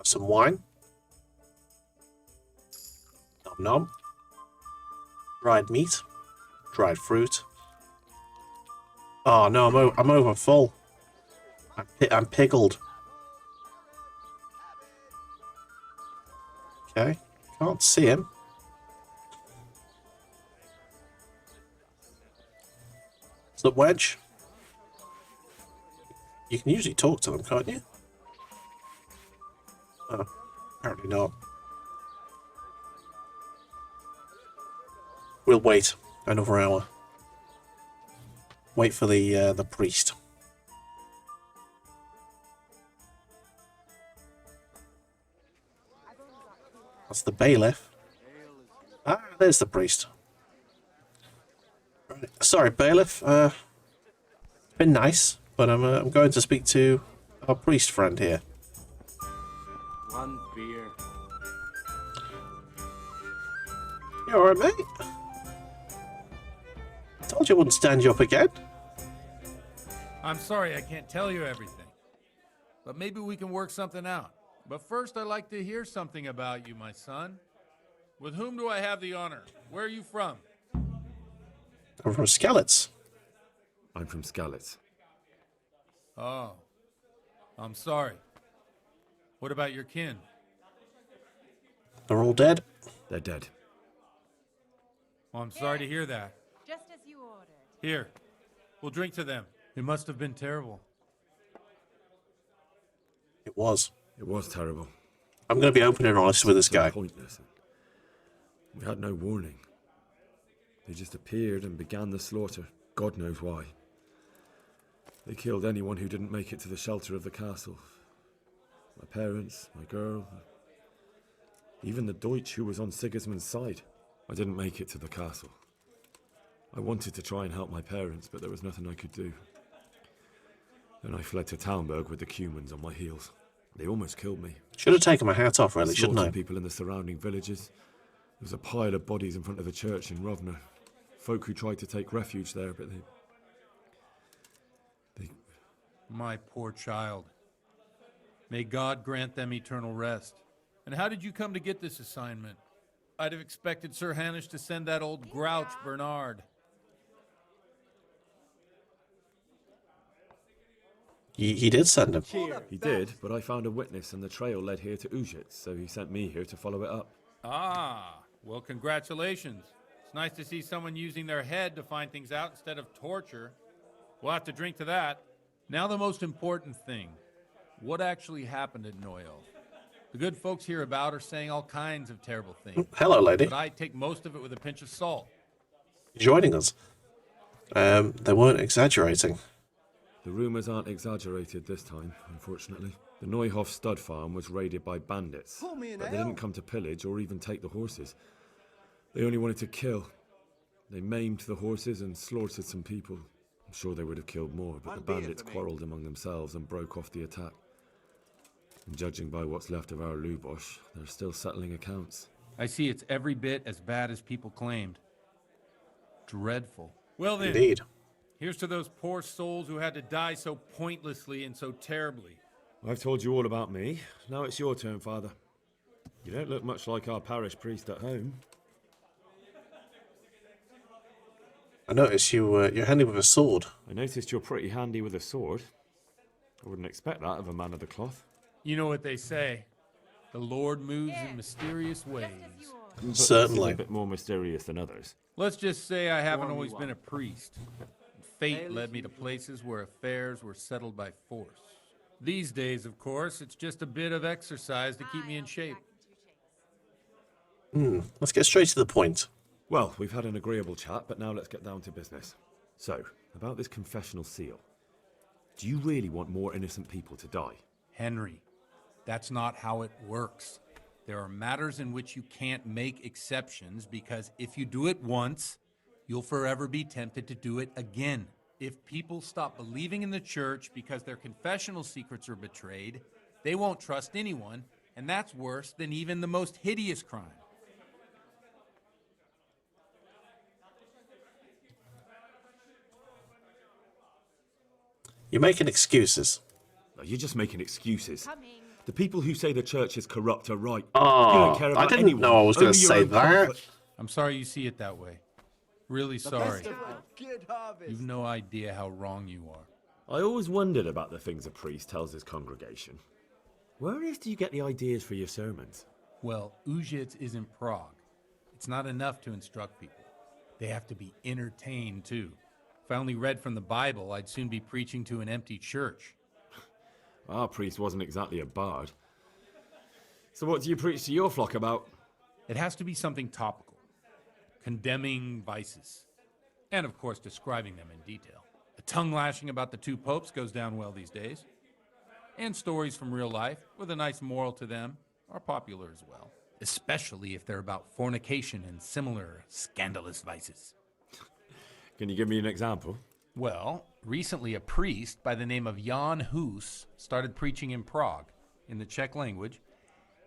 Some wine. Nom nom. Dried meat. Dried fruit. Oh no, I'm over full. I'm pickled. Okay, can't see him. What's up, Wedge? You can usually talk to them, can't you? Oh, apparently not. We'll wait another hour. Wait for the priest. That's the bailiff. Ah, there's the priest. Right. Sorry, bailiff. It's been nice, but I'm going to speak to our priest friend here. One beer. You alright, mate? Told you I wouldn't stand you up again. I'm sorry I can't tell you everything. But maybe we can work something out. But first, I'd like to hear something about you, my son. With whom do I have the honor? Where are you from? I'm from Skalitz. I'm from Skalitz. Oh, I'm sorry. What about your kin? They're all dead. They're dead. Well, I'm sorry to hear that. Just as you ordered. Here, we'll drink to them. It must have been terrible. It was. It was terrible. I'm going to be open and honest with this guy. Pointless. We had no warning. They just appeared and began the slaughter. God knows why. They killed anyone who didn't make it to the shelter of the castle. My parents, my girl, even the Deutsch who was on Sigismund's side. I didn't make it to the castle. I wanted to try and help my parents, but there was nothing I could do. Then I fled to Talmberg with the Cumans on my heels. They almost killed me. Should have taken my hat off, really, shouldn't I? Slaughtered people in the surrounding villages. There was a pile of bodies in front of the church in Rovno. Folk who tried to take refuge there, but they... My poor child. May God grant them eternal rest. And how did you come to get this assignment? I'd have expected Sir Hanish to send that old grouch, Bernard. He did send him. He did, but I found a witness and the trail led here to Ujits, so he sent me here to follow it up. Ah, well, congratulations. It's nice to see someone using their head to find things out instead of torture. We'll have to drink to that. Now the most important thing. What actually happened at Noyel? The good folks hereabout are saying all kinds of terrible things. Hello, lady. But I take most of it with a pinch of salt. Joining us. They weren't exaggerating. The rumours aren't exaggerated this time, unfortunately. The Neuhoff stud farm was raided by bandits, but they didn't come to pillage or even take the horses. They only wanted to kill. They maimed the horses and slaughtered some people. I'm sure they would have killed more, but the bandits quarrelled among themselves and broke off the attack. And judging by what's left of our Lubosh, they're still settling accounts. I see it's every bit as bad as people claimed. Dreadful. Well then, Indeed. Here's to those poor souls who had to die so pointlessly and so terribly. I've told you all about me. Now it's your turn, Father. You don't look much like our parish priest at home. I noticed you're handy with a sword. I noticed you're pretty handy with a sword. I wouldn't expect that of a man of the cloth. You know what they say. The Lord moves in mysterious ways. But Certainly. a bit more mysterious than others. Let's just say I haven't always been a priest. Fate led me to places where affairs were settled by force. These days, of course, it's just a bit of exercise to keep me in shape. Let's get straight to the point. Well, we've had an agreeable chat, but now let's get down to business. So, about this confessional seal. Do you really want more innocent people to die? Henry, that's not how it works. There are matters in which you can't make exceptions because if you do it once, you'll forever be tempted to do it again. If people stop believing in the church because their confessional secrets are betrayed, they won't trust anyone, and that's worse than even the most hideous crime. You're making excuses. No, you're just making excuses. The people who say the church is corrupt are right. Oh, you don't care about I didn't anyone, know I was going to only your say own that. comfort. I'm sorry you see it that way. Really sorry. You've no idea how wrong you are. I always wondered about the things a priest tells his congregation. Where on earth do you get the ideas for your sermons? Well, Ujits is in Prague. It's not enough to instruct people. They have to be entertained, too. If I only read from the Bible, I'd soon be preaching to an empty church. Our priest wasn't exactly a bard. So what do you preach to your flock about? It has to be something topical. Condemning vices. And, of course, describing them in detail. A tongue lashing about the two popes goes down well these days. And stories from real life, with a nice moral to them, are popular as well. Especially if they're about fornication and similar scandalous vices. Can you give me an example? Well, recently a priest by the name of Jan Hus started preaching in Prague, in the Czech language,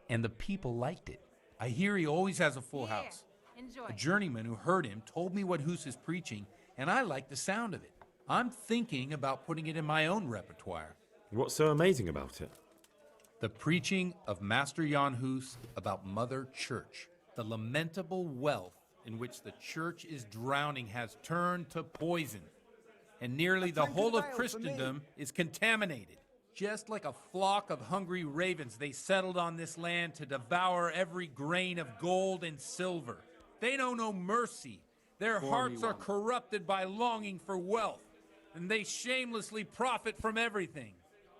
and the people liked it. I hear he always has a full house. Enjoy. A journeyman who heard him told me what Hus is preaching, and I like the sound of it. I'm thinking about putting it in my own repertoire. What's so amazing about it? The preaching of Master Jan Hus about Mother Church. The lamentable wealth in which the Church is drowning has turned to poison, and nearly the whole of Christendom is contaminated. Just like a flock of hungry ravens, they settled on this land to devour every grain of gold and silver. They know no mercy. Their hearts are corrupted by longing for wealth, and they shamelessly profit from everything.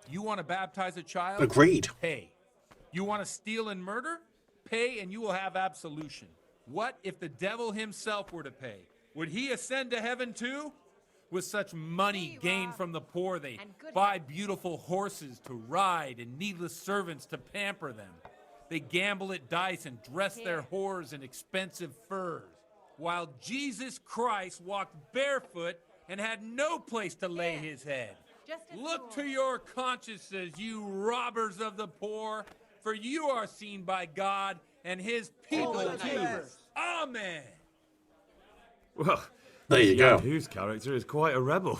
You want to baptize a child? Agreed. Pay. You want to steal and murder? Pay and you will have absolution. What if the devil himself were to pay? Would he ascend to heaven too? With such money gained from the poor, they buy beautiful horses to ride and needless servants to pamper them. They gamble at dice and dress their whores in expensive furs, while Jesus Christ walked barefoot and had no place to lay his head. Look to your consciences, you robbers of the poor, for you are seen by God and his people too. Amen. Well, there you go. Whose character is quite a rebel.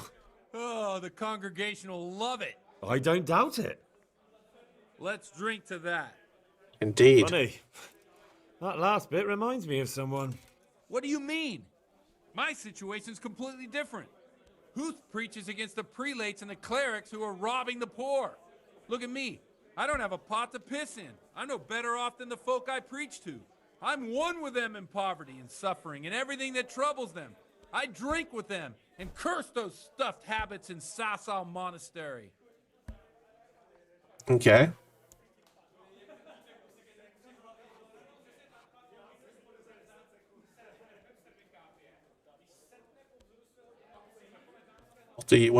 Oh, the congregation will love it. I don't doubt it. Let's drink to that. Indeed. Funny. That last bit reminds me of someone. What do you mean? My situation's completely different. Huth preaches against the prelates and the clerics who are robbing the poor. Look at me. I don't have a pot to piss in. I'm no better off than the folk I preach to. I'm one with them in poverty and suffering and everything that troubles them. I drink with them and curse those stuffed habits in Sasau Monastery. Okay. What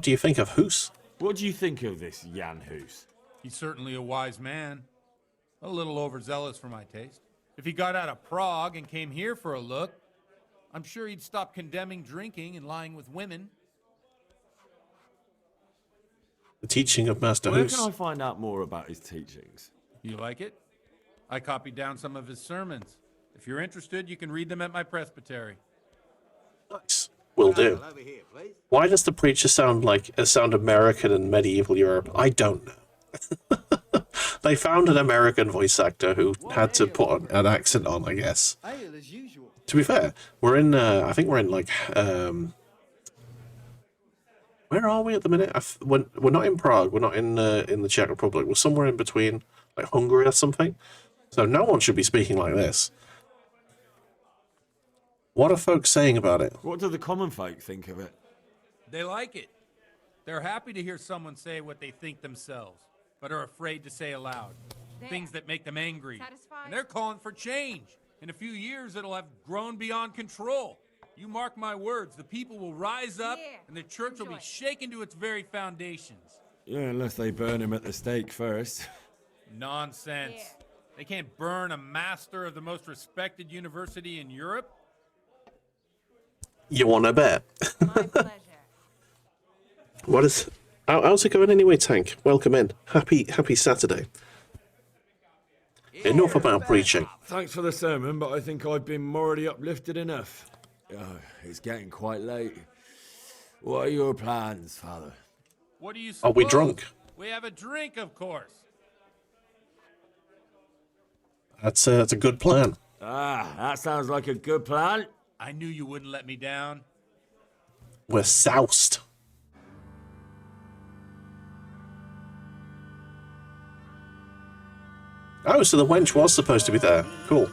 do you think of Hus? What do you think of this Jan Hus? He's certainly a wise man. A little overzealous for my taste. If he got out of Prague and came here for a look, I'm sure he'd stop condemning drinking and lying with women. The teaching of Master Where Hus. can I find out more about his teachings? You like it? I copied down some of his sermons. If you're interested, you can read them at my presbytery. Nice. Will do. Why does the preacher sound American and medieval Europe? I don't know. They found an American voice actor who had to put an accent on, I guess. To be fair, we're in. I think we're in where are we at the minute? We're not in Prague. We're not in the Czech Republic. We're somewhere in between, like Hungary or something. So no one should be speaking like this. What are folks saying about it? What do the common folk think of it? They like it. They're happy to hear someone say what they think themselves, but are afraid to say aloud. Things that make them angry. Satisfied? And they're calling for change. In a few years, it'll have grown beyond control. You mark my words, the people will rise up, and the church will be shaken to its very foundations. Yeah, unless they burn him at the stake first. Nonsense. They can't burn a master of the most respected university in Europe. You want to bet? My pleasure. How's it going anyway, Tank? Welcome in. Happy Saturday. Enough about preaching. Thanks for the sermon, but I think I've been morally uplifted enough. Oh, it's getting quite late. What are your plans, Father? What do you suppose? Are we drunk? We have a drink, of course. That's a good plan. Ah, that sounds like a good plan. I knew you wouldn't let me down. We're soused. Oh, so the wench was supposed to be there. Cool.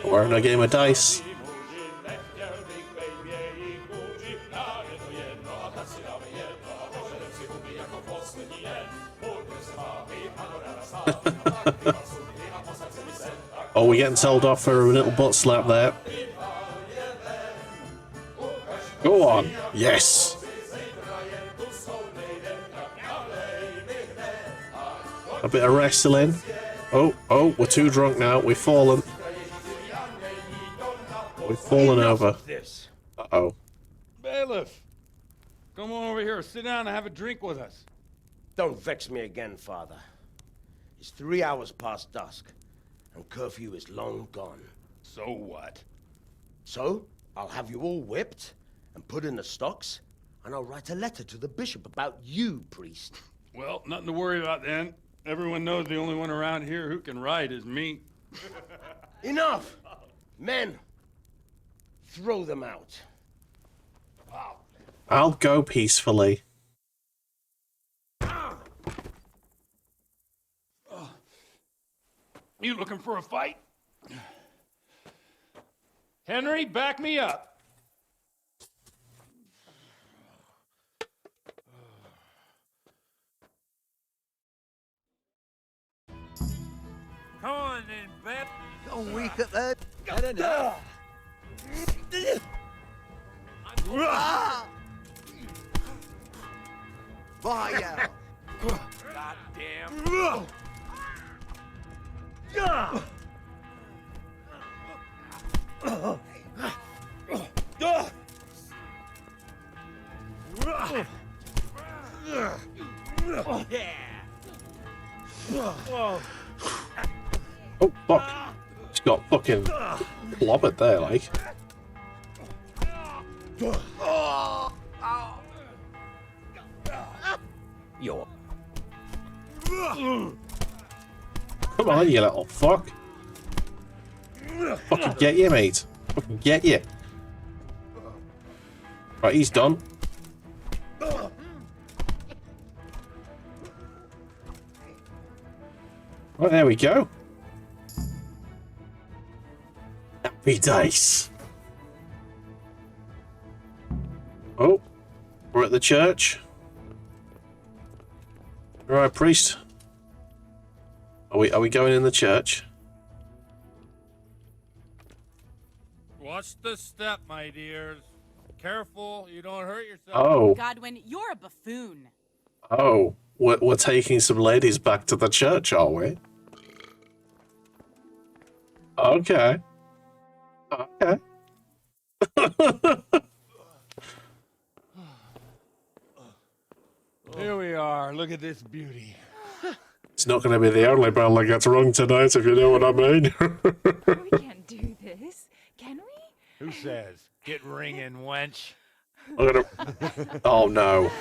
We're in a game of dice. Oh, we're getting told off for a little butt slap there. Go on. Yes. A bit of wrestling. Oh, we're too drunk now. We've fallen. We've fallen over. Uh-oh. Bailiff, Come on over here, sit down and have a drink with us. Don't vex me again, Father. It's 3 hours past dusk, and curfew is long gone. So what? So, I'll have you all whipped and put in the stocks, and I'll write a letter to the bishop about you, priest. Well, nothing to worry about then. Everyone knows the only one around here who can write is me. Enough! Men, throw them out. I'll go peacefully. You looking for a fight? Henry, back me up. Come on then, Beth. Don't weak at that. Had enough. Fire! Goddamn. Oh, fuck. Just got fucking clobbered there, like. You're... Come on, you little fuck. Fucking get you, mate. Fucking get you. Right, he's done. Right, there we go. Happy dice. Oh, we're at the church. Right, priest. Are we going in the church? Watch the step, my dears. Careful, you don't hurt yourself. Oh. Godwin, you're a buffoon. Oh, we're taking some ladies back to the church, are we? Okay. Okay. Here we are. Look at this beauty. It's not going to be the only bell that gets rung tonight, if you know what I mean. We can't do this, can we? Who says? Get ringing, wench. I'm gonna... Oh no.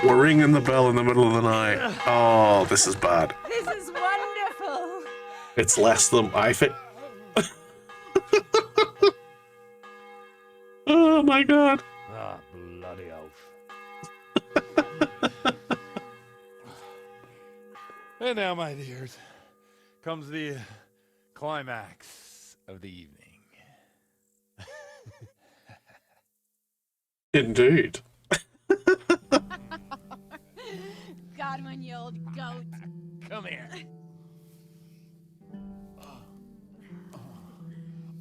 We're ringing the bell in the middle of the night. Oh, this is bad. This is wonderful. It's less than I think. Oh my god. Ah, bloody oath. And now, my dears, comes the climax of the evening. Indeed. Godwin, you old goat. Come here.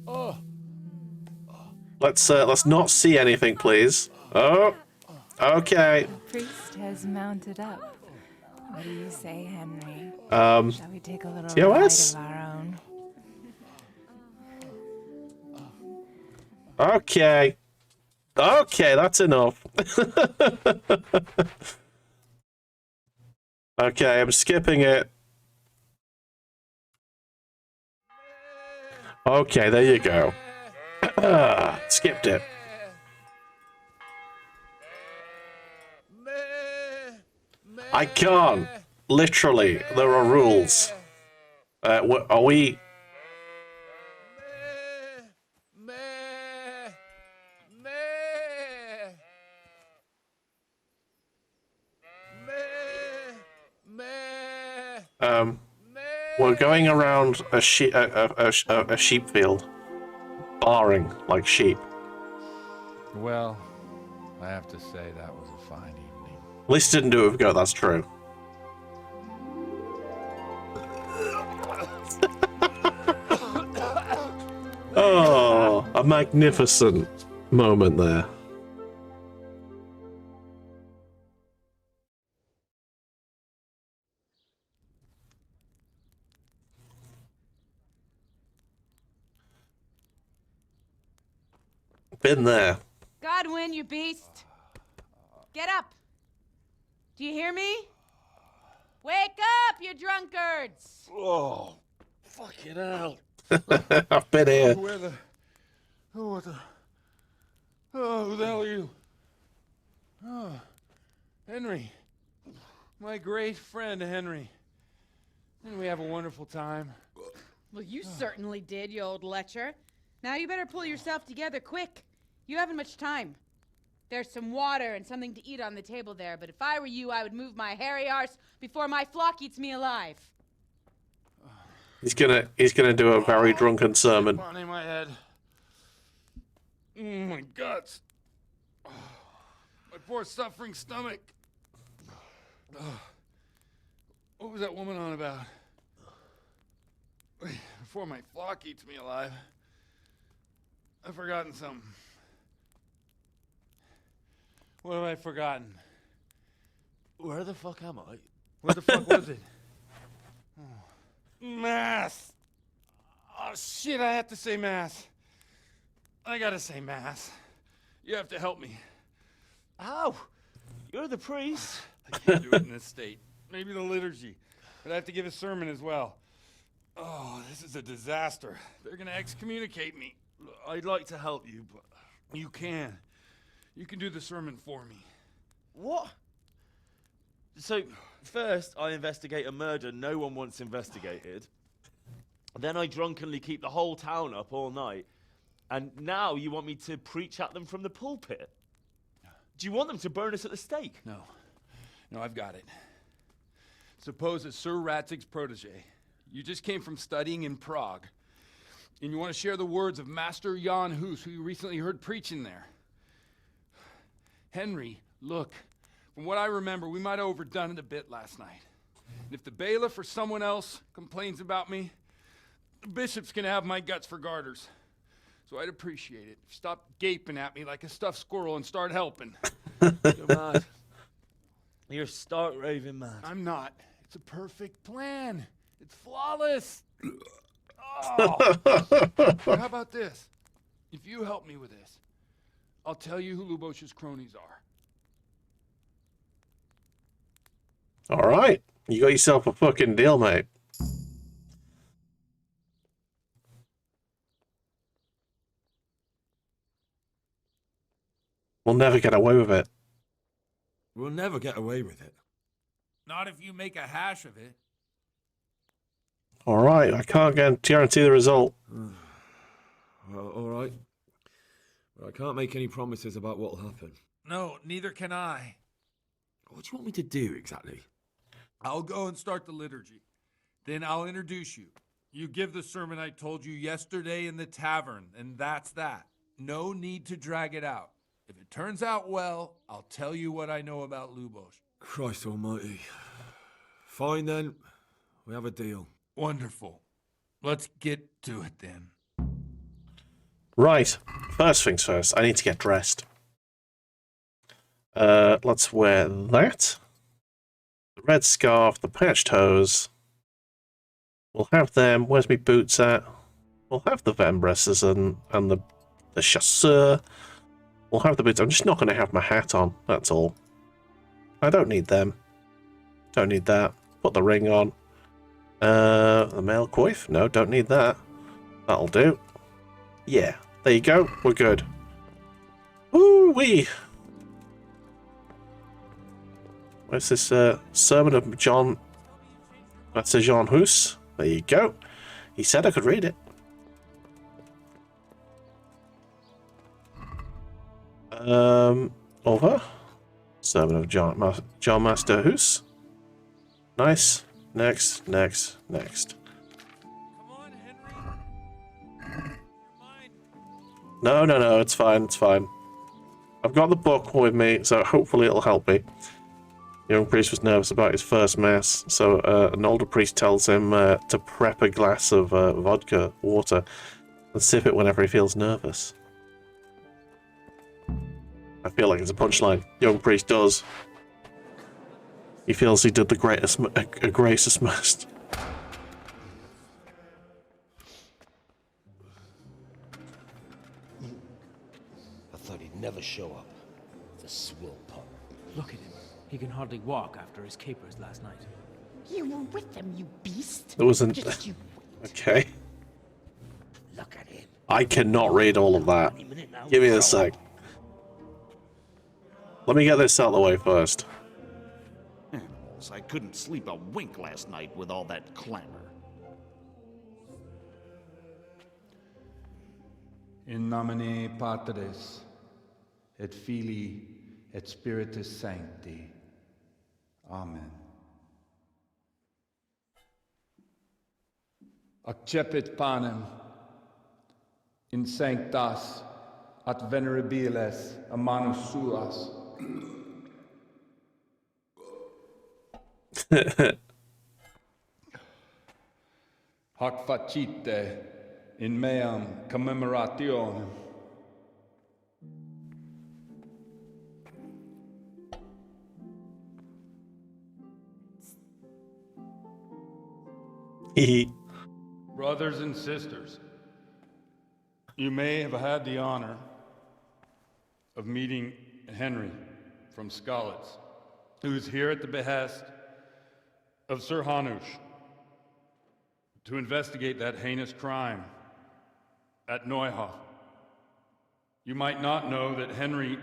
Oh. Let's not see anything, please. Oh. Okay. The priest has mounted up. What do you say, Henry? Shall we take a little TOS? ride of our own? Okay. Okay, that's enough. Okay, I'm skipping it. Okay, there you go. Skipped it. I can't. Literally, there are rules. Are we... We're going around a sheep field, barring like sheep. Well, I have to say that was a fine evening. At least it didn't do it with a goat, that's true. Oh, a magnificent moment there. Been there. Godwin, you beast! Get up! Do you hear me? Wake up, you drunkards! Oh, fucking hell. I've been here. Where the... Oh, what the... Oh, who the hell are you? Oh, Henry. My great friend, Henry. Didn't we have a wonderful time? Well, you certainly did, you old lecher. Now you better pull yourself together quick. You haven't much time. There's some water and something to eat on the table there, but if I were you, I would move my hairy arse before my flock eats me alive. He's gonna do a very drunken sermon. Pain in my head. My guts. My poor suffering stomach. What was that woman on about? Before my flock eats me alive. I've forgotten something. What have I forgotten? Where the fuck am I? Where the fuck was it? Mass! Oh shit, I have to say mass. I gotta say mass. You have to help me. How? You're the priest. I can't do it in this state. Maybe the liturgy. But I have to give a sermon as well. Oh, this is a disaster. They're gonna excommunicate me. I'd like to help you, but you can. You can do the sermon for me. What? So, first I investigate a murder no one wants investigated. Then I drunkenly keep the whole town up all night. And now you want me to preach at them from the pulpit? Do you want them to burn us at the stake? No. No, I've got it. Suppose that Sir Ratzig's protege. You just came from studying in Prague. And you want to share the words of Master Jan Hus, who you recently heard preaching there. Henry, look. From what I remember, we might have overdone it a bit last night. And if the bailiff or someone else complains about me, the bishop's gonna have my guts for garters. So I'd appreciate it if you stop gaping at me like a stuffed squirrel and start helping. You're mad. You're stark raving mad. I'm not. It's a perfect plan. It's flawless. Oh. How about this? If you help me with this, I'll tell you who Lubosh's cronies are. All right, you got yourself a fucking deal, mate. We'll never get away with it. We'll never get away with it. Not if you make a hash of it. All right, I can't guarantee the result. Well, all right. But I can't make any promises about what will happen. No, neither can I. What do you want me to do exactly? I'll go and start the liturgy. Then I'll introduce you. You give the sermon I told you yesterday in the tavern, and that's that. No need to drag it out. If it turns out well, I'll tell you what I know about Lubosh. Christ almighty. Fine then. We have a deal. Wonderful. Let's get to it then. Right. First things first, I need to get dressed. Let's wear that. The red scarf, the patched hose. We'll have them. Where's my boots at? We'll have the vambresses and the chasseur. We'll have the boots. I'm just not going to have my hat on. That's all. I don't need them. Don't need that. Put the ring on. The male coif? No, don't need that. That'll do. Yeah, there you go. We're good. Woo-wee! Where's this sermon of John? That's a Jan Hus. There you go. He said I could read it. Over. Sermon of John Master Hus. Nice. Next. No, it's fine, I've got the book with me, so hopefully it'll help me. The young priest was nervous about his first mass, so an older priest tells him to prep a glass of vodka water and sip it whenever he feels nervous. I feel like it's a punchline. Young priest does. He feels he did the greatest most. thought he'd never show up. The swill pup. Look at him. He can hardly walk after his capers last night. You were with them, you beast. There wasn't. Just you Okay. Look at him. I cannot read all of that. Give me a sec. Let me get this out of the way first. Animals, I couldn't sleep a wink last night with all that clamor. In nomine Patris, et Filii, et Spiritus Sancti. Amen. Accepit panem in sanctas at venerabiles a manus suas. Hoc facite in meam commemorationem. Brothers and sisters, you may have had the honor of meeting Henry from Skalitz, who is here at the behest of Sir Hanush to investigate that heinous crime at Neuhof. You might not know that Henry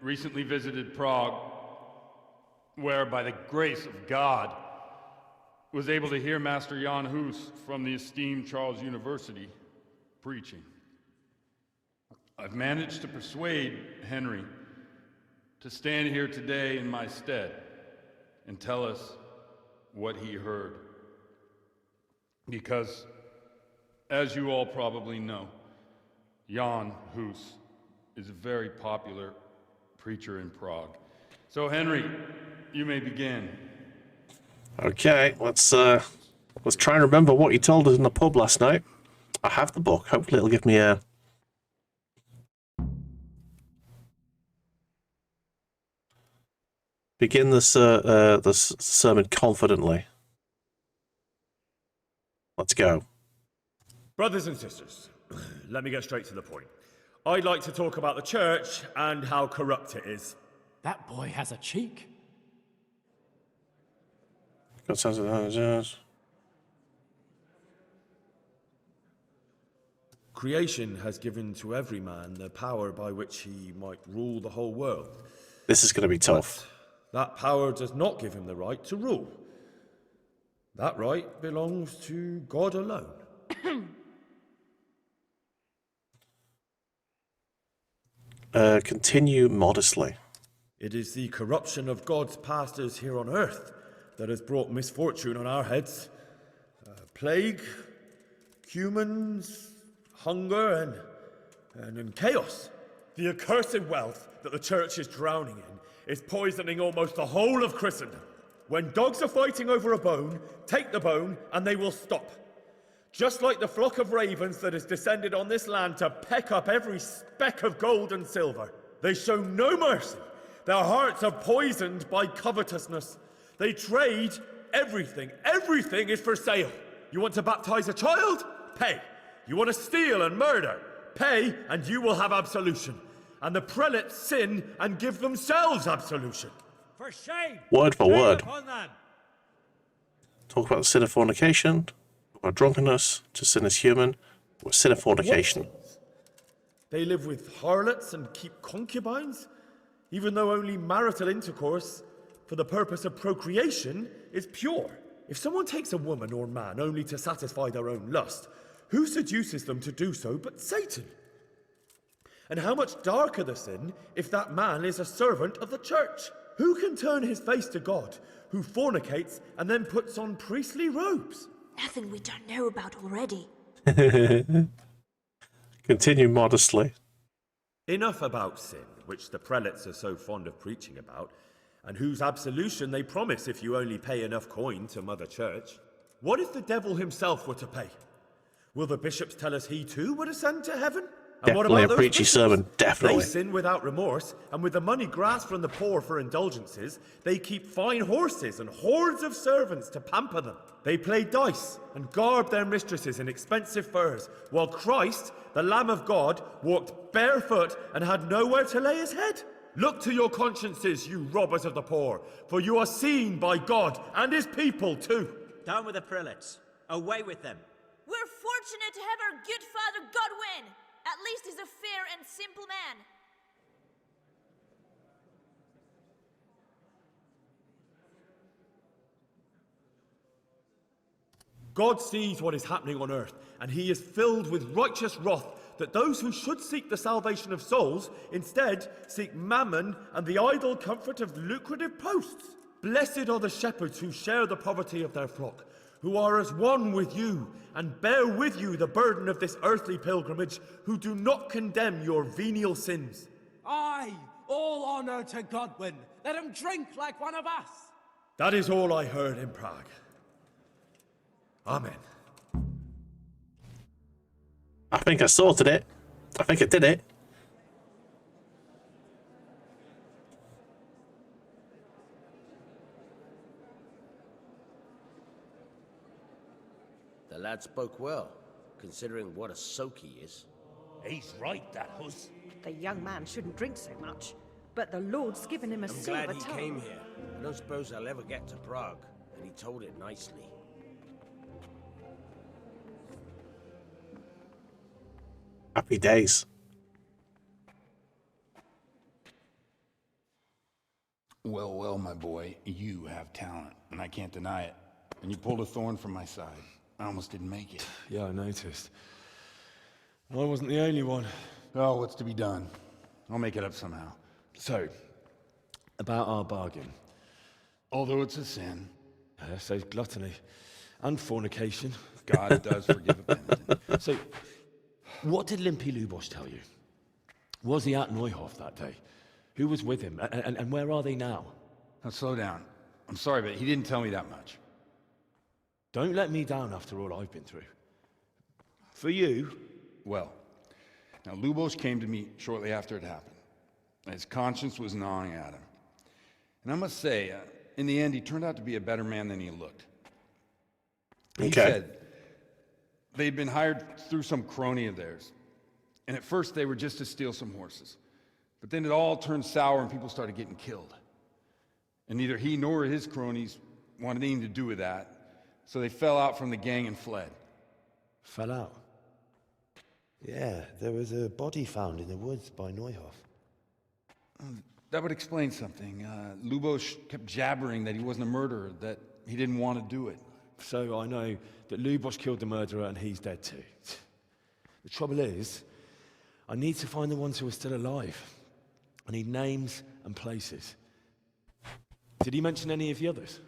recently visited Prague, where, by the grace of God, was able to hear Master Jan Hus from the esteemed Charles University preaching. I've managed to persuade Henry to stand here today in my stead and tell us what he heard. Because, as you all probably know, Jan Hus is a very popular preacher in Prague. So, Henry, you may begin. Okay, let's try and remember what you told us in the pub last night. I have the book. Hopefully it'll give me a... Begin the sermon confidently. Let's go. Brothers and sisters, let me get straight to the point. I'd like to talk about the church and how corrupt it is. That boy has a cheek. God sounds like Creation has given to every man the power by which he might rule the whole world. This is going to be tough. But that power does not give him the right to rule. That right belongs to God alone. Continue modestly. It is the corruption of God's pastors here on earth that has brought misfortune on our heads. Plague, humans, hunger, and chaos. The accursed wealth that the church is drowning in is poisoning almost the whole of Christendom. When dogs are fighting over a bone, take the bone and they will stop. Just like the flock of ravens that has descended on this land to peck up every speck of gold and silver. They show no mercy. Their hearts are poisoned by covetousness. They trade everything. Everything is for sale. You want to baptize a child? Pay. You want to steal and murder? Pay, and you will have absolution. And the prelates sin and give themselves absolution. For shame! Word for Shame word. upon them. Talk about the sin of fornication. Talk about drunkenness. To sin is human. Sin of fornication. They live with harlots and keep concubines, even though only marital intercourse for the purpose of procreation is pure. If someone takes a woman or man only to satisfy their own lust, who seduces them to do so but Satan? And how much darker the sin if that man is a servant of the church? Who can turn his face to God, who fornicates and then puts on priestly robes? Nothing we don't know about already. Continue modestly. Enough about sin, which the prelates are so fond of preaching about, and whose absolution they promise if you only pay enough coin to Mother Church. What if the devil himself were to pay? Will the bishops tell us he too would ascend to heaven? And what Definitely a about those preachy bishops? sermon, definitely. They sin without remorse, and with the money grasped from the poor for indulgences, they keep fine horses and hordes of servants to pamper them. They play dice and garb their mistresses in expensive furs, while Christ, the Lamb of God, walked barefoot and had nowhere to lay his head. Look to your consciences, you robbers of the poor, for you are seen by God and his people too. Down with the prelates. Away with them. We're fortunate to have our good father Godwin. At least he's a fair and simple man. God sees what is happening on earth, and he is filled with righteous wrath that those who should seek the salvation of souls instead seek mammon and the idle comfort of lucrative posts. Blessed are the shepherds who share the poverty of their flock, who are as one with you and bear with you the burden of this earthly pilgrimage, who do not condemn your venial sins. Aye, all honor to Godwin. Let him drink like one of us. That is all I heard in Prague. Amen. I think I sorted it. I think I did it. The lad spoke well, considering what a soak he is. He's right, that huss. The young man shouldn't drink so much, but the Lord's given him a I'm silver glad he tongue. came here. I don't suppose I'll ever get to Prague, and he told it nicely. Happy days. Well, well, my boy, you have talent, and I can't deny it. And you pulled a thorn from my side. I almost didn't make it. Yeah, I noticed. I wasn't the only one. Oh, what's to be done? I'll make it up somehow. So, about our bargain. Although it's a sin. So gluttony. And fornication. God does forgive a penitent. So, what did Limpy Lubosh tell you? Was he at Neuhof that day? Who was with him? And where are they now? Now, slow down. I'm sorry, but he didn't tell me that much. Don't let me down after all I've been through. For you? Well, now Lubosh came to me shortly after it happened. His conscience was gnawing at him. And I must say, in the end, he turned out to be a better man than he looked. He said they'd been hired through some crony of theirs. And at first they were just to steal some horses. But then it all turned sour and people started getting killed. And neither he nor his cronies wanted anything to do with that. So they fell out from the gang and fled. Fell out? Yeah, there was a body found in the woods by Neuhof. That would explain something. Lubosh kept jabbering that he wasn't a murderer, that he didn't want to do it. So I know that Lubosh killed the murderer and he's dead too. The trouble is, I need to find the ones who are still alive. I need names and places. Did he mention any of the others?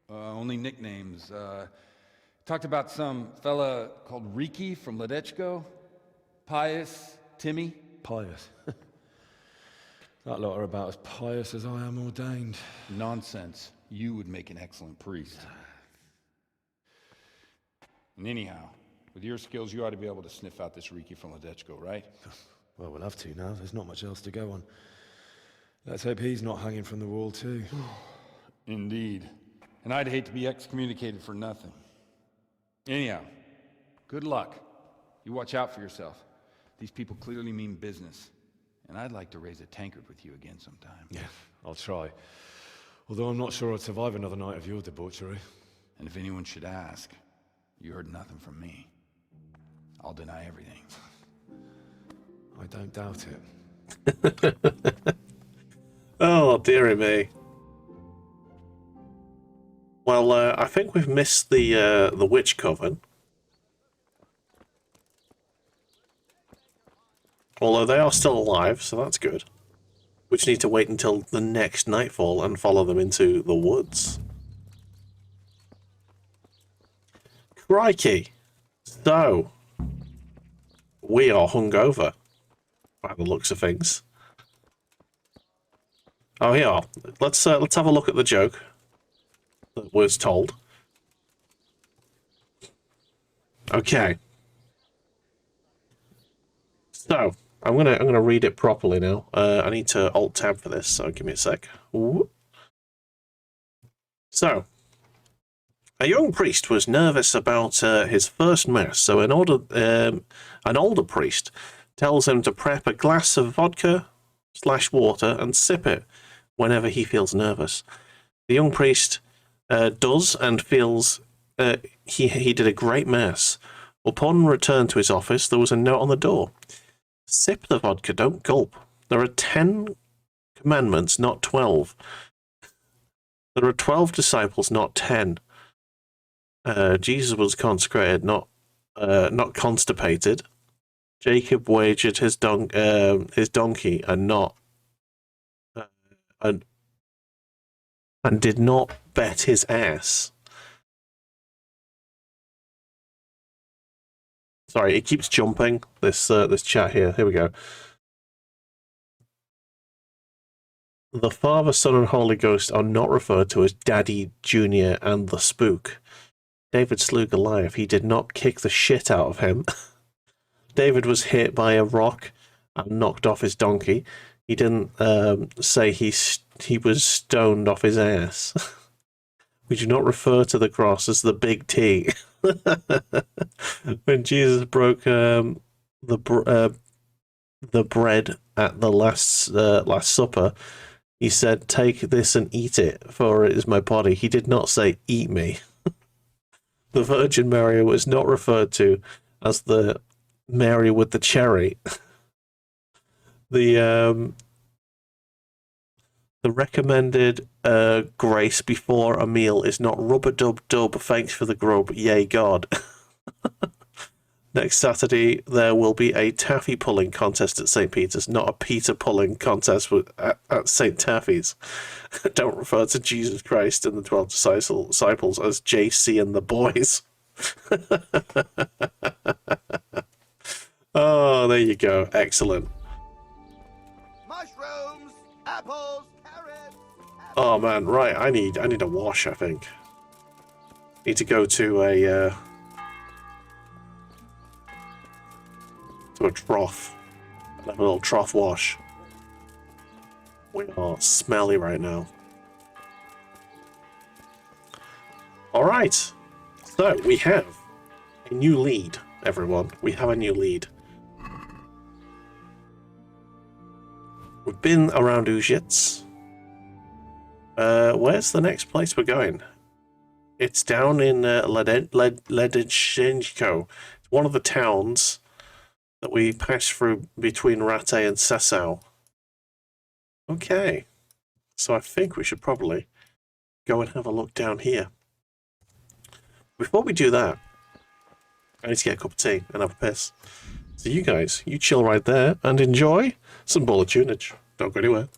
Only nicknames. Talked about some fella called Riki from Ledechko. Pius, Timmy. Pius. That lot are about as pious as I am ordained. Nonsense. You would make an excellent priest. And anyhow, with your skills, you ought to be able to sniff out this Riki from Ledechko, right? Well, we'll have to now. There's not much else to go on. Let's hope he's not hanging from the wall too. Indeed. And I'd hate to be excommunicated for nothing. Anyhow, good luck. You watch out for yourself. These people clearly mean business. And I'd like to raise a tankard with you again sometime. Yeah, I'll try. Although I'm not sure I'd survive another night of your debauchery. And if anyone should ask, you heard nothing from me. I'll deny everything. I don't doubt it. Oh, dearie me. Well, I think we've missed the witch coven. Although they are still alive, so that's good. We just need to wait until the next nightfall and follow them into the woods. Crikey! So, we are hungover, by the looks of things. Oh, here. Let's have a look at the joke that was told. Okay. So I'm gonna read it properly now. I need to alt tab for this, so give me a sec. Ooh. So, a young priest was nervous about his first mass, so an older priest tells him to prep a glass of vodka/water and sip it whenever he feels nervous. The young priest does and feels he did a great mass. Upon return to his office, there was a note on the door. Sip the vodka, don't gulp. There are 10 commandments, not 12. There are 12 disciples, not 10. Jesus was consecrated, not constipated. Jacob wagered his donkey and not and did not bet his ass. Sorry, it keeps jumping. This chat here. Here we go. The Father, Son, and Holy Ghost are not referred to as Daddy, Junior, and the Spook. David slew Goliath. He did not kick the shit out of him. David was hit by a rock and knocked off his donkey. He didn't say he was stoned off his ass. We do not refer to the cross as the big T. When Jesus broke the bread at the last supper, he said, "Take this and eat it, for it is my body." He did not say, "Eat me." The Virgin Mary was not referred to as the Mary with the cherry. The recommended grace before a meal is not rub-a-dub-dub, thanks for the grub, yay God. Next Saturday, there will be a taffy pulling contest at St. Peter's, not a Peter pulling contest at St. Taffy's. Don't refer to Jesus Christ and the 12 disciples as JC and the boys. Oh, there you go. Excellent. Mushrooms, apples, carrots. Oh man, right. I need a wash, I think. Need to go to a trough. Have a little trough wash. We are smelly right now. Alright. So we have a new lead, everyone. We have a new lead. We've been around Uzhitz. Where's the next place we're going? It's down in Ledichenko. It's one of the towns that we passed through between Rattay and Sessau. Okay. So I think we should probably go and have a look down here. Before we do that, I need to get a cup of tea and have a piss. So you guys, you chill right there and enjoy some bullet tunage. Don't go anywhere.